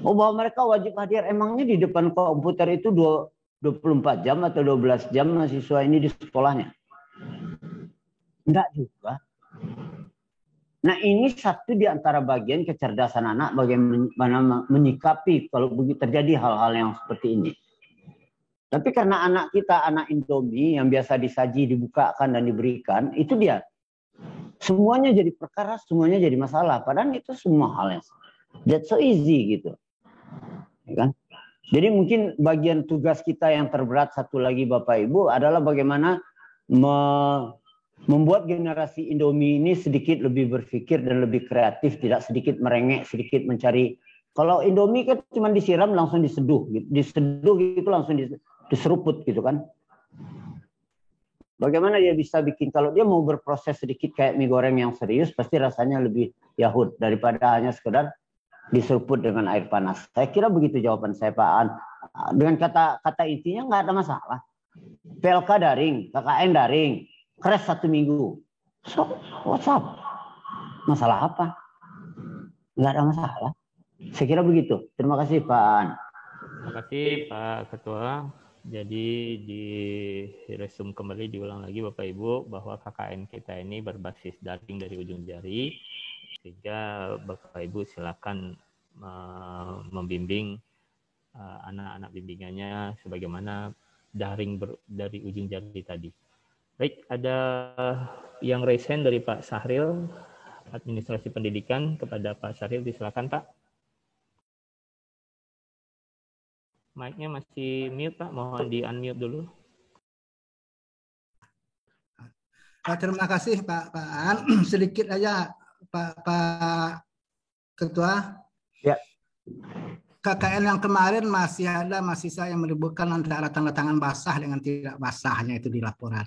Bahwa mereka wajib hadir emangnya di depan komputer itu 24 jam atau 12 jam mahasiswa ini di sekolahnya? Enggak juga. Nah ini satu di antara bagian kecerdasan anak bagaimana menyikapi kalau begitu terjadi hal-hal yang seperti ini. Tapi karena anak kita, anak Indomie yang biasa disaji, dibukakan dan diberikan, itu dia. Semuanya jadi perkara, semuanya jadi masalah. Padahal itu semua hal yang that's so easy gitu. Ya kan? Jadi mungkin bagian tugas kita yang terberat satu lagi Bapak Ibu adalah bagaimana membuat generasi Indomie ini sedikit lebih berpikir dan lebih kreatif, tidak sedikit merengek, sedikit mencari. Kalau Indomie kan cuma disiram langsung diseduh, gitu. Diseduh gitu langsung diseruput gitu kan. Bagaimana dia bisa bikin, kalau dia mau berproses sedikit kayak mie goreng yang serius, pasti rasanya lebih yahud daripada hanya sekedar diseruput dengan air panas. Saya kira begitu jawaban saya Pak An. Dengan kata intinya nggak ada masalah. PLK daring, KKN daring, crash 1 minggu. So, what's up? Masalah apa? Nggak ada masalah. Saya kira begitu. Terima kasih Pak An. Terima kasih Pak Ketua. Jadi di resume kembali diulang lagi Bapak Ibu bahwa KKN kita ini berbasis daring dari ujung jari sehingga Bapak Ibu silakan membimbing anak-anak bimbingannya sebagaimana daring dari ujung jari tadi. Baik, ada yang raise hand dari Pak Sahril, Administrasi Pendidikan. Kepada Pak Sahril, disilakan Pak. Mic-nya masih mute Pak, mohon di-unmute dulu. Terima kasih Pak An. Sedikit aja Pak Ketua. Ya. KKN yang kemarin masih ada mahasiswa yang menyebutkan antara tanda tangan basah dengan tidak basahnya itu di laporan.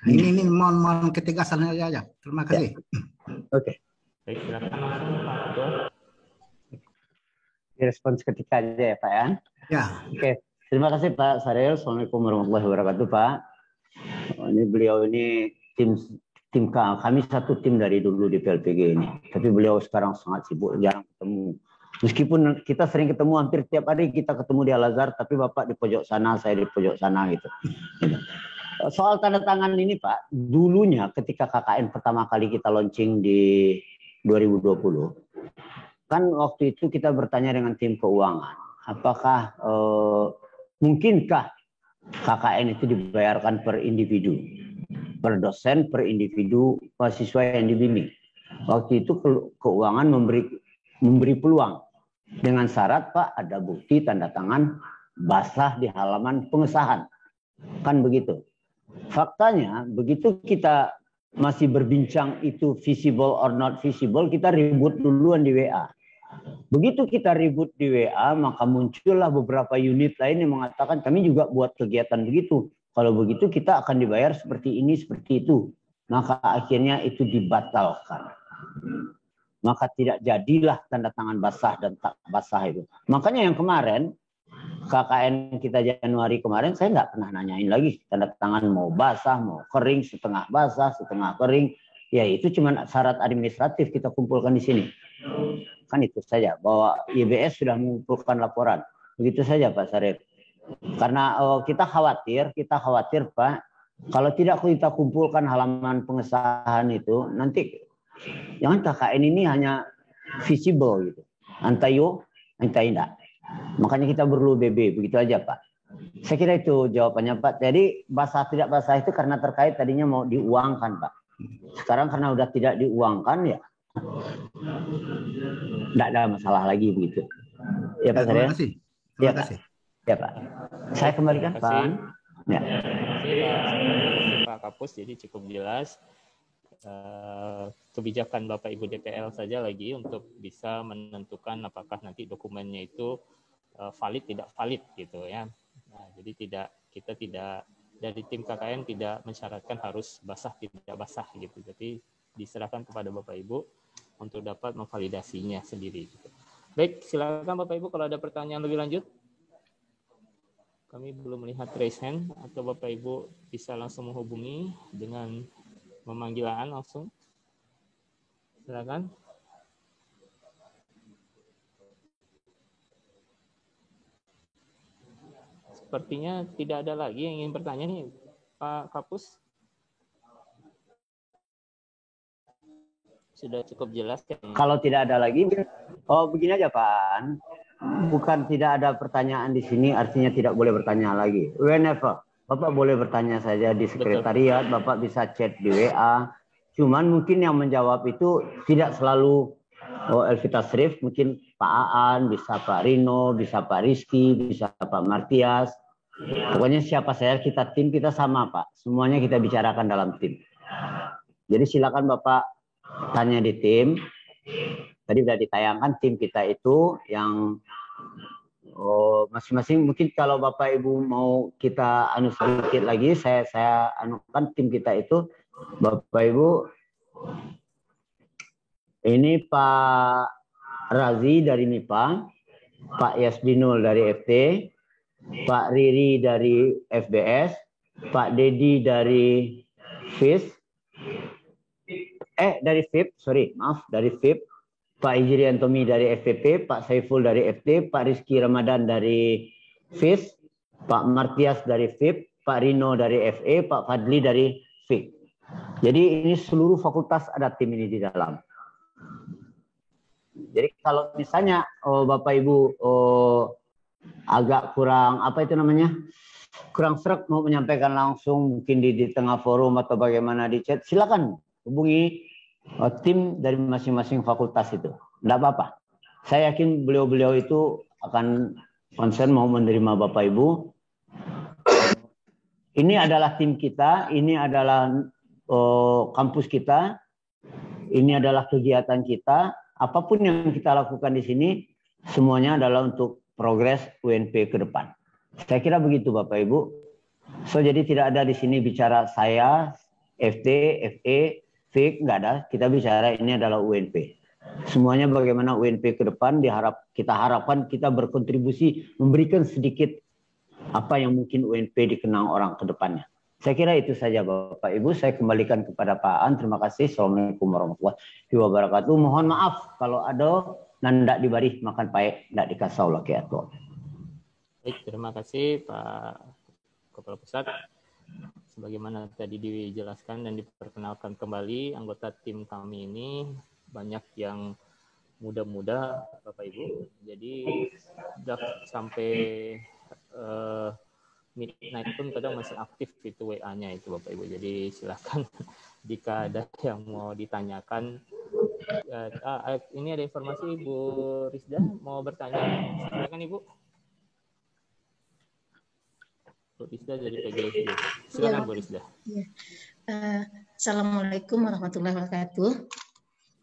Nah, ini mohon ketegasan aja. Terima kasih. Ya. Oke. Baik, silakan langsung Pak Ketua. Direspons ketika aja ya Pak ya. Ya. Oke. Terima kasih Pak Saril. Assalamualaikum warahmatullahi wabarakatuh Pak. Ini beliau ini tim kami satu tim dari dulu di PLPG ini. Tapi beliau sekarang sangat sibuk, jarang ketemu. Meskipun kita sering ketemu, hampir tiap hari kita ketemu di Al-Azhar, tapi Bapak di pojok sana, saya di pojok sana gitu. Soal tanda tangan ini Pak, dulunya ketika KKN pertama kali kita launching di 2020, kan waktu itu kita bertanya dengan tim keuangan, apakah mungkinkah KKN itu dibayarkan per individu, per dosen, per individu mahasiswa yang dibimbing. Waktu itu keuangan memberi peluang dengan syarat Pak ada bukti tanda tangan basah di halaman pengesahan. Kan begitu. Faktanya begitu kita masih berbincang itu visible or not visible, kita ribut duluan di WA. Begitu kita ribut di WA, maka muncullah beberapa unit lain yang mengatakan kami juga buat kegiatan begitu. Kalau begitu kita akan dibayar seperti ini, seperti itu. Maka akhirnya itu dibatalkan. Maka tidak jadilah tanda tangan basah dan tak basah itu. Makanya yang kemarin, KKN kita Januari kemarin, saya nggak pernah nanyain lagi tanda tangan mau basah, mau kering, setengah basah, setengah kering. Ya itu cuma syarat administratif kita kumpulkan di sini. Kan itu saja, bahwa YBS sudah mengumpulkan laporan. Begitu saja Pak Sarif. Karena kita khawatir Pak, kalau tidak kita kumpulkan halaman pengesahan itu, nanti jangan KKN ini hanya visible gitu. Antayo, antai tidak. Makanya kita perlu BB, begitu aja Pak. Saya kira itu jawabannya Pak. Jadi basah tidak basah itu karena terkait tadinya mau diuangkan Pak. Sekarang karena udah tidak diuangkan ya, tidak ada masalah lagi begitu. Ya Pak Sarif. Terima kasih. Terima kasih. Ya Pak. Saya kembalikan Pak. Ya. Terima kasih Pak Kapus, jadi cukup jelas. Kebijakan Bapak Ibu DPL saja lagi untuk bisa menentukan apakah nanti dokumennya itu valid tidak valid gitu ya. Nah, jadi kita tidak dari tim KKN tidak mensyaratkan harus basah tidak basah gitu. Jadi diserahkan kepada Bapak Ibu untuk dapat memvalidasinya sendiri. Gitu. Baik, silakan Bapak Ibu kalau ada pertanyaan lebih lanjut. Kami belum melihat raise hand atau Bapak Ibu bisa langsung menghubungi dengan memanggilan langsung. Silakan. Sepertinya tidak ada lagi yang ingin bertanya nih, Pak Kapus. Sudah cukup jelas kan? Kalau tidak ada lagi, begini aja Pak. Bukan tidak ada pertanyaan di sini, artinya tidak boleh bertanya lagi. Whenever. Bapak boleh bertanya saja di sekretariat, Bapak bisa chat di WA. Cuman mungkin yang menjawab itu tidak selalu Elvita Srif, mungkin Pak Aan, bisa Pak Rino, bisa Pak Rizky, bisa Pak Martias. Pokoknya siapa saya, kita tim kita sama Pak. Semuanya kita bicarakan dalam tim. Jadi silakan Bapak tanya di tim. Tadi sudah ditayangkan tim kita itu yang masing-masing mungkin kalau Bapak Ibu mau kita anu sedikit lagi, saya anukan tim kita itu Bapak Ibu. Ini Pak Razi dari MIPA, Pak Yasdinul dari FT, Pak Riri dari FBS, Pak Dedi dari FIS, dari FIP, dari FIP, Pak Ijrian Tomi dari FPP, Pak Saiful dari FT, Pak Rizky Ramadan dari FIS, Pak Martias dari FIP, Pak Rino dari FE, Pak Fadli dari FIK. Jadi ini seluruh fakultas ada tim ini di dalam. Jadi kalau misalnya Bapak Ibu agak kurang kurang sreg mau menyampaikan langsung mungkin di tengah forum atau bagaimana di chat, silakan hubungi tim dari masing-masing fakultas itu. Tidak apa-apa. Saya yakin beliau-beliau itu akan konsen mau menerima Bapak Ibu. Ini adalah tim kita, ini adalah kampus kita, ini adalah kegiatan kita. Apapun yang kita lakukan di sini, semuanya adalah untuk progres UNP ke depan. Saya kira begitu Bapak Ibu. Jadi tidak ada di sini bicara saya, FT, FE, FIK, nggak ada. Kita bicara ini adalah UNP. Semuanya bagaimana UNP ke depan kita harapkan kita berkontribusi memberikan sedikit apa yang mungkin UNP dikenang orang ke depannya. Saya kira itu saja Bapak Ibu. Saya kembalikan kepada Pak An. Terima kasih. Assalamualaikum warahmatullahi wabarakatuh. Mohon maaf kalau ada ndak dibari makan paek, ndak dikasau laki atau. Baik, terima kasih Pak Kepala Pusat. Sebagaimana tadi dijelaskan dan diperkenalkan kembali, anggota tim kami ini banyak yang muda-muda, Bapak Ibu. Jadi sudah sampai midnight pun kadang masih aktif itu WA-nya itu Bapak Ibu. Jadi silakan jika ada yang mau ditanyakan. Ini ada informasi Ibu Rizda mau bertanya. Silakan Ibu. Bu Rizda dari PGSD. Silakan Bu Rizda. Ya. Assalamualaikum warahmatullahi wabarakatuh.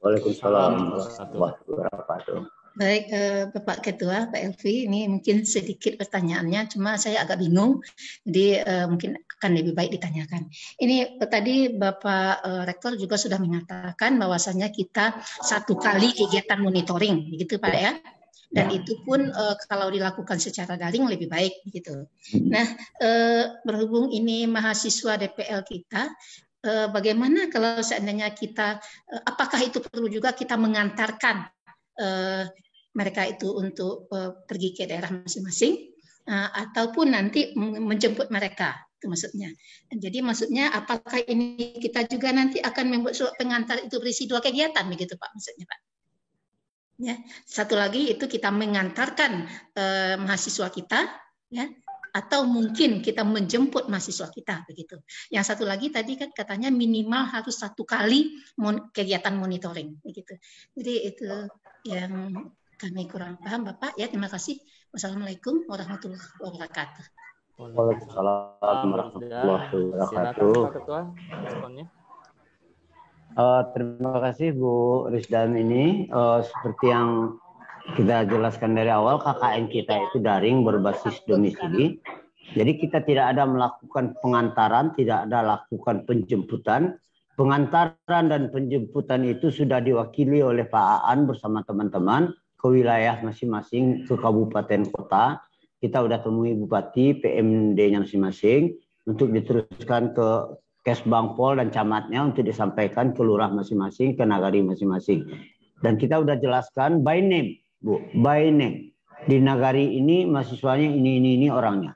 Waalaikumsalam warahmatullahi wabarakatuh. Baik, Bapak Ketua, Pak Elvi, ini mungkin sedikit pertanyaannya, cuma saya agak bingung, jadi mungkin akan lebih baik ditanyakan. Ini tadi Bapak Rektor juga sudah mengatakan bahwasannya kita 1 kali kegiatan monitoring, begitu Pak ya? Dan itu pun kalau dilakukan secara daring lebih baik, begitu. Nah, berhubung ini mahasiswa DPL kita, bagaimana kalau seandainya kita, apakah itu perlu juga kita mengantarkan mereka itu untuk pergi ke daerah masing-masing ataupun nanti menjemput mereka, itu maksudnya. Jadi maksudnya apakah ini kita juga nanti akan membuat surat pengantar itu berisi 2 kegiatan begitu Pak, maksudnya Pak. Ya, satu lagi itu kita mengantarkan mahasiswa kita, ya, atau mungkin kita menjemput mahasiswa kita begitu. Yang satu lagi tadi kan katanya minimal harus 1 kali kegiatan monitoring begitu. Jadi itu yang kami kurang paham Bapak ya. Terima kasih. Wassalamualaikum warahmatullahi wabarakatuh. Waalaikumsalam warahmatullahi wabarakatuh. Silakan Pak Ketua responnya. Terima kasih Bu Rizdan ini seperti yang kita jelaskan dari awal, KKN kita itu daring berbasis domisili. Jadi kita tidak ada melakukan pengantaran, tidak ada lakukan penjemputan. Pengantaran dan penjemputan itu sudah diwakili oleh Pak Aan bersama teman-teman ke wilayah masing-masing, ke kabupaten kota. Kita sudah temui Bupati, PMD-nya masing-masing untuk diteruskan ke Kesbangpol dan camatnya untuk disampaikan ke lurah masing-masing, ke nagari masing-masing. Dan kita sudah jelaskan by name, Bu, by name. Di nagari ini mahasiswanya ini orangnya.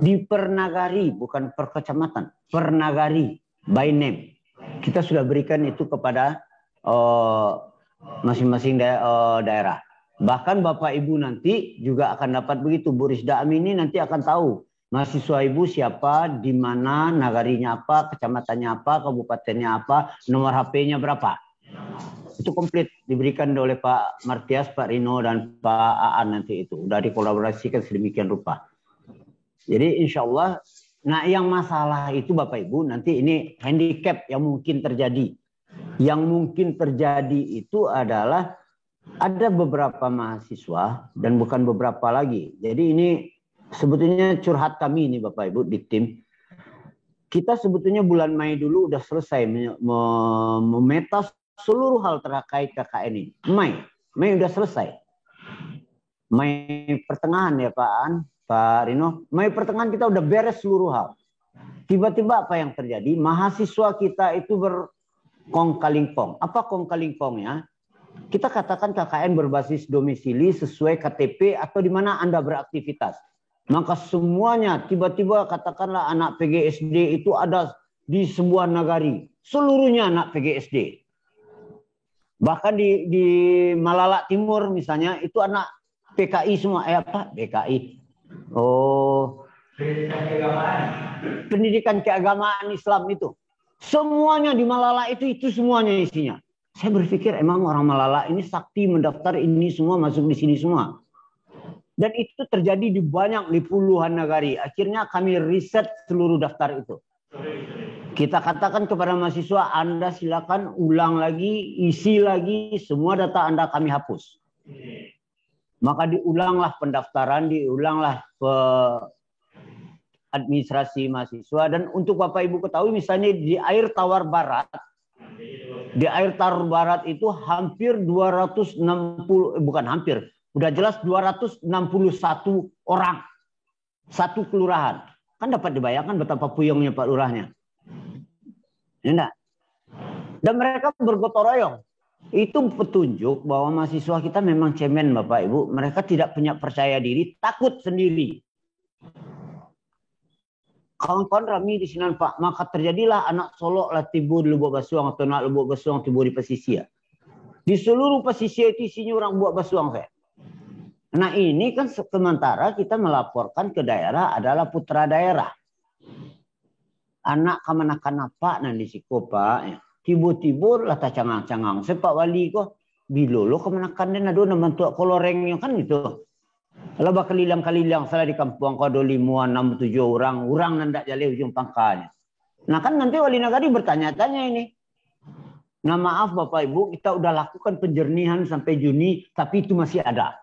Di per nagari, bukan per kecamatan, per nagari, by name. Kita sudah berikan itu kepada masing-masing daerah. Bahkan Bapak Ibu nanti juga akan dapat begitu. Bu Rizda Amini nanti akan tahu mahasiswa Ibu siapa, di mana, nagarinya apa, kecamatannya apa, kabupatennya apa, nomor HP-nya berapa. Itu komplit diberikan oleh Pak Martias, Pak Rino, dan Pak Aan nanti itu. Sudah dikolaborasikan sedemikian rupa. Jadi insya Allah, nah yang masalah itu Bapak Ibu, nanti ini handicap yang mungkin terjadi. Yang mungkin terjadi itu adalah ada beberapa mahasiswa, dan bukan beberapa lagi. Jadi ini sebetulnya curhat kami ini Bapak Ibu di tim. Kita sebetulnya bulan Mei dulu udah selesai memeta seluruh hal terkait KKN ini. Mei udah selesai. Mei pertengahan ya Pak An, Pak Rino. Mei pertengahan kita udah beres seluruh hal. Tiba-tiba apa yang terjadi? Mahasiswa kita itu berkong kalingpong. Apa kong kalingpongnya? Kita katakan KKN berbasis domisili sesuai KTP atau di mana Anda beraktivitas. Maka semuanya tiba-tiba katakanlah anak PGSD itu ada di sebuah nagari. Seluruhnya anak PGSD. Bahkan di Malala Timur misalnya itu anak PKI semua. Apa? PKI. Oh. Pendidikan keagamaan Islam itu. Semuanya di Malala itu semuanya isinya. Saya berpikir emang orang Malala ini sakti mendaftar ini semua masuk di sini semua. Dan itu terjadi di banyak, di puluhan nagari. Akhirnya kami riset seluruh daftar itu. Kita katakan kepada mahasiswa, Anda silakan ulang lagi, isi lagi, semua data Anda kami hapus. Maka diulanglah pendaftaran, diulanglah administrasi mahasiswa. Dan untuk Bapak Ibu ketahui misalnya di Air Tawar Barat, di Air Tawar Barat itu hampir 260, bukan hampir, udah jelas 261 orang. Satu kelurahan. Kan dapat dibayangkan betapa puyengnya Pak Lurahnya. Ya enggak? Dan mereka bergotong royong. Itu petunjuk bahwa mahasiswa kita memang cemen Bapak Ibu. Mereka tidak punya percaya diri, takut sendiri. Kawan-kawan rami di sini Pak, maka terjadilah anak solok lah tibu di Lubuk Basuang atau anak Lubuk Basuang tibu di pesisir. Di seluruh pesisir itu isinya orang buat basuang saya. Nah ini kan sementara kita melaporkan ke daerah adalah putra daerah. Anak kemanakan apa nanti si Pak. Tibu-tibu lah tak cangang-cangang. Sepak wali kok bilolo kemanakan dan ada membantu kolorengnya kan gitu. Kalau bakal kalilang salah di kampung kau ada 5, 6, 7 orang nandak jale ujung pangkalnya. Nah kan nanti wali nagari bertanya-tanya ini. Nah maaf Bapak Ibu, kita udah lakukan penjernihan sampai Juni, tapi itu masih ada.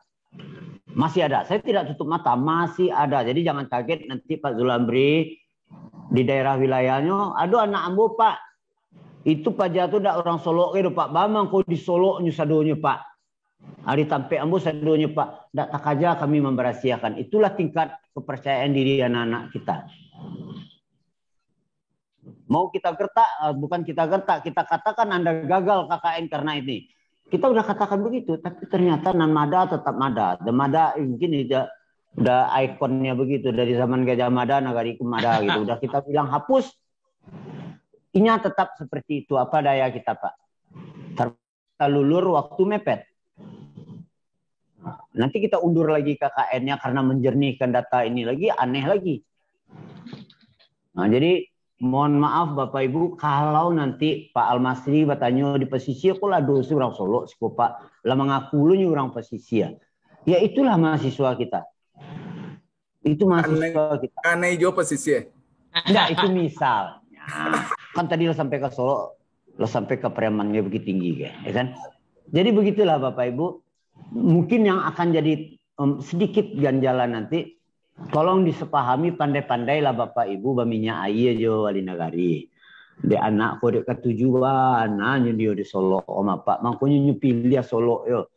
Masih ada. Saya tidak tutup mata, masih ada. Jadi jangan kaget nanti Pak Zulambri di daerah wilayahnya, aduh anak ambo Pak. Itu Pak Jatuh dak orang Solo ke Pak Bamang kau di Solo sadonya Pak. Hari tampe ambo sadonya Pak. Dak tak aja kami memberahasiakan. Itulah tingkat kepercayaan diri anak-anak kita. Mau kita gertak, bukan kita gertak, kita katakan Anda gagal KKN karena ini. Kita udah katakan begitu, tapi ternyata Mada tetap Mada. The Mada mungkin udah ikonnya begitu dari zaman Gajah Mada, Nagari Kumada gitu. Udah kita bilang hapus. Ini tetap seperti itu. Apa daya kita Pak? Terlulur waktu mepet. Nanti kita undur lagi KKN-nya karena menjernihkan data ini lagi, aneh lagi. Nah, jadi mohon maaf Bapak Ibu, kalau nanti Pak Almasri bertanya di pesisir, kok lah dosa orang Solo, si Pak, lah mengaku lu orang pesisir. Ya itulah mahasiswa kita. Itu mahasiswa kita. Aneh jo pesisir. Enggak, itu misal. Kan tadi lo sampai ke Solo, lo sampai ke Premannya begitu tinggi, ya kan? Jadi begitulah Bapak Ibu. Mungkin yang akan jadi sedikit ganjalan nanti, tolong disepahami pandai-pandai lah Bapak Ibu, baminya ayah jo wali nagari. De anak ko de ketujuan, nanya dia di Solo, om apa, makanya nyupil dia Solo yo.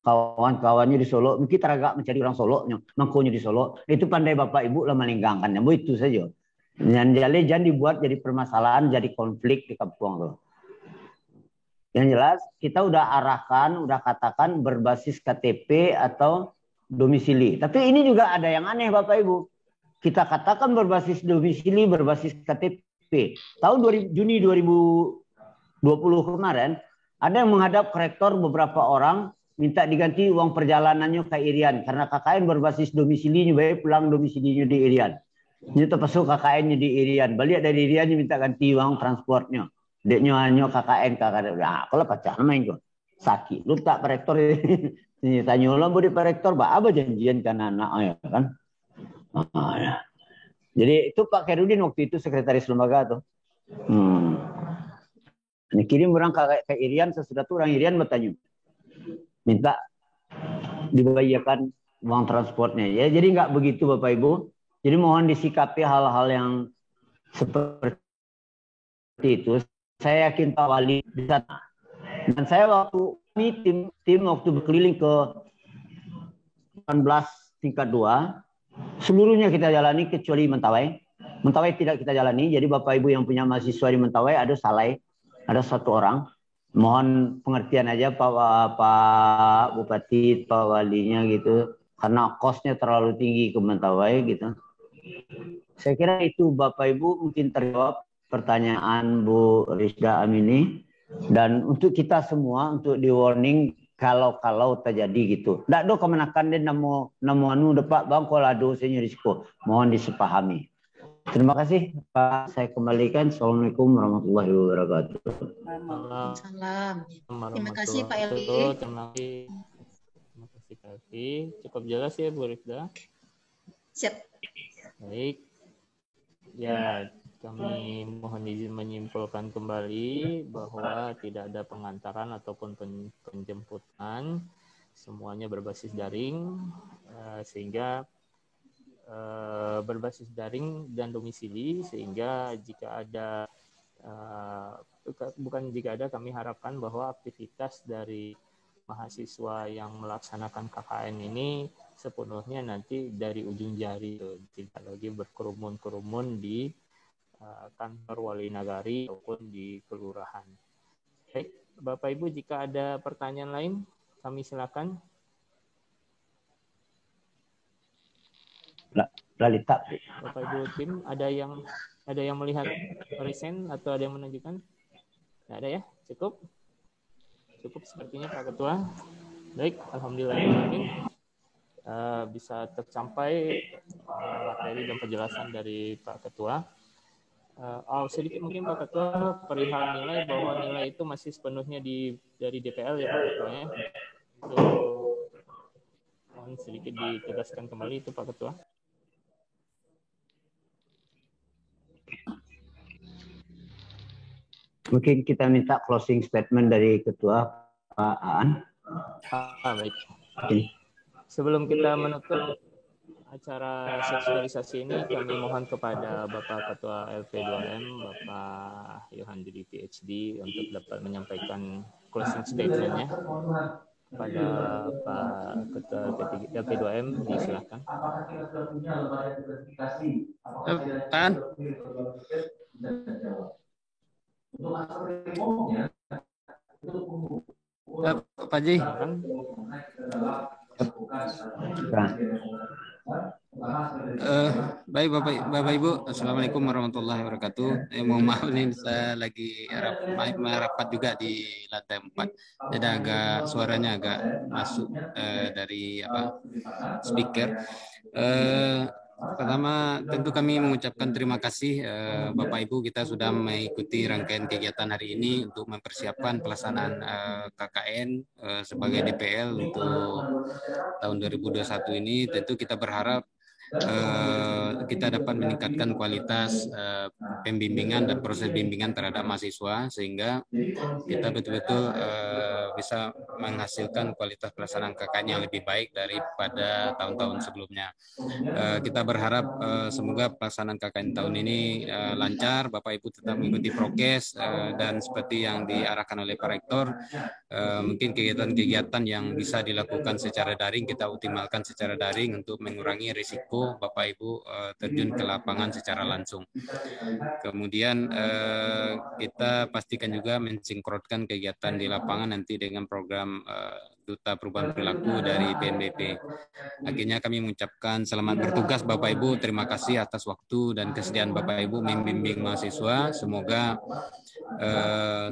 Kawan-kawannya di Solo, mungkin teragak mencari orang Solo, makanya di Solo. Itu pandai Bapak Ibu lah melenggangkan, itu saja. Dan jangan dibuat jadi permasalahan, jadi konflik di kampung tuh. Yang jelas kita udah arahkan, udah katakan berbasis KTP atau domisili. Tapi ini juga ada yang aneh Bapak Ibu. Kita katakan berbasis domisili, berbasis KTP. Tahun Juni 2020 kemarin, ada yang menghadap ke rektor beberapa orang, minta diganti uang perjalanannya ke Irian. Karena KKN berbasis domisilinya, baik pulang domisilinya di Irian. Ini terpasuk KKN-nya di Irian. Balik dari Irian minta ganti uang transportnya. Deknya hanya KKN. Nah, kalau pacah main kok. Sakit. Lu tak Pak Rektor ini. Tanya ulang boleh Pak Rektor. Apa janjian kan anak ya kan? Ya. Jadi itu Pak Khairudin waktu itu sekretaris lembaga tuh. Ini kirim orang ke Irian. Sesudah itu orang Irian bertanya. Minta dibayarkan uang transportnya. Ya, jadi nggak begitu Bapak Ibu. Jadi mohon disikapi hal-hal yang seperti itu. Saya yakin Pak Wali di sana. Dan saya waktu ini tim waktu berkeliling ke 18 tingkat 2, seluruhnya kita jalani kecuali Mentawai. Mentawai tidak kita jalani. Jadi Bapak Ibu yang punya mahasiswa di Mentawai ada Salai, ada 1 orang. Mohon pengertian aja Pak Bupati, Pak Walinya gitu. Karena kosnya terlalu tinggi ke Mentawai gitu. Saya kira itu Bapak Ibu mungkin terjawab pertanyaan Bu Rizda Amini. Dan untuk kita semua untuk di warning kalau terjadi gitu. Ndak do kemenakan dia namo anu depak bang kolado senya risiko. Mohon disepahami. Terima kasih Pak. Saya kembalikan. Assalamualaikum warahmatullahi wabarakatuh. Salam. Terima kasih Pak Elvi. Terima kasih Pak Elvi. Cukup jelas ya Bu Rizda. Siap. Baik, ya kami mohon izin menyimpulkan kembali bahwa tidak ada pengantaran ataupun penjemputan, semuanya berbasis daring, sehingga berbasis daring dan domisili, sehingga jika ada, kami harapkan bahwa aktivitas dari mahasiswa yang melaksanakan KKN ini sepenuhnya nanti dari ujung jari, tidak lagi berkerumun-kerumun di kantor wali nagari maupun di kelurahan. Baik, Bapak Ibu, jika ada pertanyaan lain, kami silakan. Lalita. Bapak Ibu tim, ada yang melihat resign atau ada yang menunjukkan? Tidak ada ya? Cukup sepertinya Pak Ketua. Baik, alhamdulillah bisa tercapai materi dan penjelasan dari Pak Ketua. Sedikit mungkin Pak Ketua perihal nilai, bahwa nilai itu masih sepenuhnya dari DPL ya Pak Ketua ya. Itu mohon sedikit ditegaskan kembali itu Pak Ketua. Mungkin kita minta closing statement dari Ketua Pak Aan. Baik. Sebelum kita menutup acara sosialisasi ini, kami mohon kepada Bapak Ketua LP2M, Bapak Yohan Didi PhD, untuk dapat menyampaikan closing statement-nya kepada Pak Ketua LP2M. Silakan. Pan. Pak Ji. Baik Bapak Ibu, Assalamualaikum warahmatullahi wabarakatuh. Mohon maaf nih, saya lagi merapat juga di lantai 4, jadi suaranya agak masuk dari speaker. Pertama, tentu kami mengucapkan terima kasih Bapak Ibu, kita sudah mengikuti rangkaian kegiatan hari ini untuk mempersiapkan pelaksanaan KKN sebagai DPL untuk tahun 2021 ini. Tentu kita berharap kita dapat meningkatkan kualitas pembimbingan dan proses bimbingan terhadap mahasiswa, sehingga kita betul-betul bisa menghasilkan kualitas pelaksanaan KKN yang lebih baik daripada tahun-tahun sebelumnya. Kita berharap semoga pelaksanaan KKN tahun ini lancar, Bapak Ibu tetap mengikuti prokes, dan seperti yang diarahkan oleh Pak Rektor, mungkin kegiatan-kegiatan yang bisa dilakukan secara daring kita optimalkan secara daring untuk mengurangi risiko Bapak Ibu terjun ke lapangan secara langsung. Kemudian kita pastikan juga mensinkronkan kegiatan di lapangan nanti dengan program Duta Perubahan Perilaku dari BNPB. Akhirnya kami mengucapkan selamat bertugas Bapak Ibu, terima kasih atas waktu dan kesediaan Bapak Ibu membimbing mahasiswa. Semoga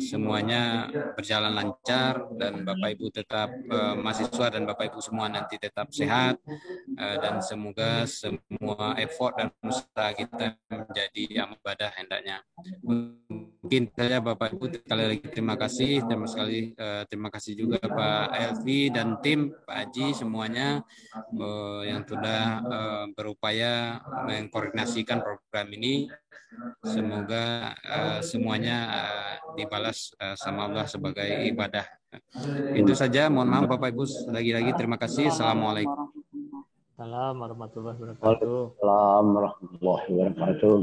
semuanya berjalan lancar dan Bapak Ibu tetap mahasiswa dan Bapak Ibu semua nanti tetap sehat, dan semoga semua effort dan usaha kita menjadi amal ibadah hendaknya. Mungkin saja Bapak Ibu, sekali lagi terima kasih juga Pak Elvi dan tim Pak Haji semuanya yang sudah berupaya mengkoordinasikan program ini. Semoga semuanya dibalas sama Allah sebagai ibadah. Itu saja, mohon maaf Bapak Ibu, lagi-lagi terima kasih. Assalamualaikum. Assalamualaikum warahmatullahi wabarakatuh. Waalaikumsalam warahmatullahi wabarakatuh.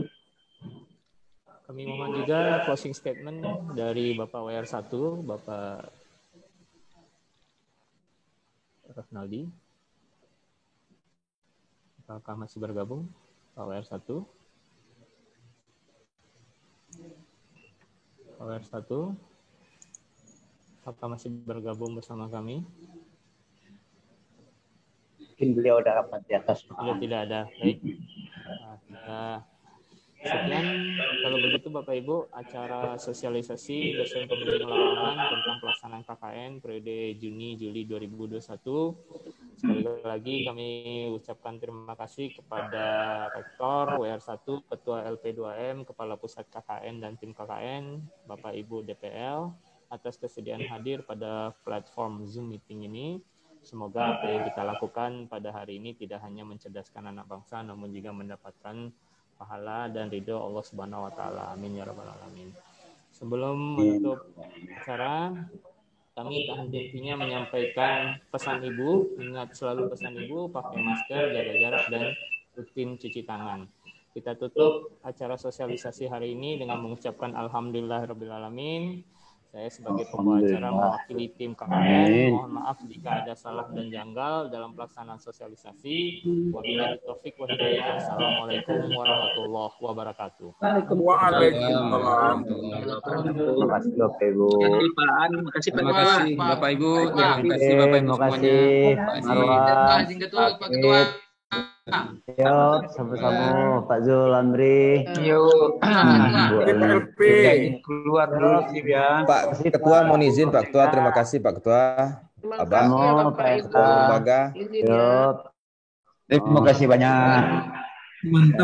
Kami mohon juga closing statement dari Bapak WR1, Bapak Rafnaldi. Apakah masih bergabung Pak WR1? Pak WR1, apakah masih bergabung bersama kami? Mungkin beliau udah rapat di atas. Sudah tidak ada. Baik. Sekian, kalau begitu Bapak Ibu, acara sosialisasi dosen pembimbing lapangan tentang pelaksanaan KKN periode Juni-Juli 2021. Sekali lagi kami ucapkan terima kasih kepada Rektor WR1, Ketua LP2M, Kepala Pusat KKN dan Tim KKN, Bapak Ibu DPL, atas kesediaan hadir pada platform Zoom meeting ini. Semoga apa yang kita lakukan pada hari ini tidak hanya mencerdaskan anak bangsa, namun juga mendapatkan pahala dan ridho Allah Subhanahu wa taala. Amin ya rabbal alamin. Sebelum menutup acara, kami tak henti-hentinya menyampaikan pesan Ibu, ingat selalu pesan Ibu, pakai masker, jaga jarak, dan rutin cuci tangan. Kita tutup acara sosialisasi hari ini dengan mengucapkan alhamdulillahirabbil alamin. Saya sebagai pembawa acara mewakili tim KKN, mohon maaf jika ada salah dan janggal dalam pelaksanaan sosialisasi. Wabillahi taufik wa hidayah. Assalamualaikum warahmatullahi wabarakatuh. Waalaikumsalam. Terima kasih Bapak Ibu. Terima kasih Bapak Ibu. Terima kasih Bapak Ibu Terima semuanya. kasih Marwan. Ketua. Yuk, sama-sama Pak Zul, Amri. Yuk. LP keluar dulu sih ya. Pak Ketua mohon izin Pak Ketua, terima kasih Pak Ketua. Abang, Pak Ketua Lembaga. Yuk. Terima kasih banyak. Mantap.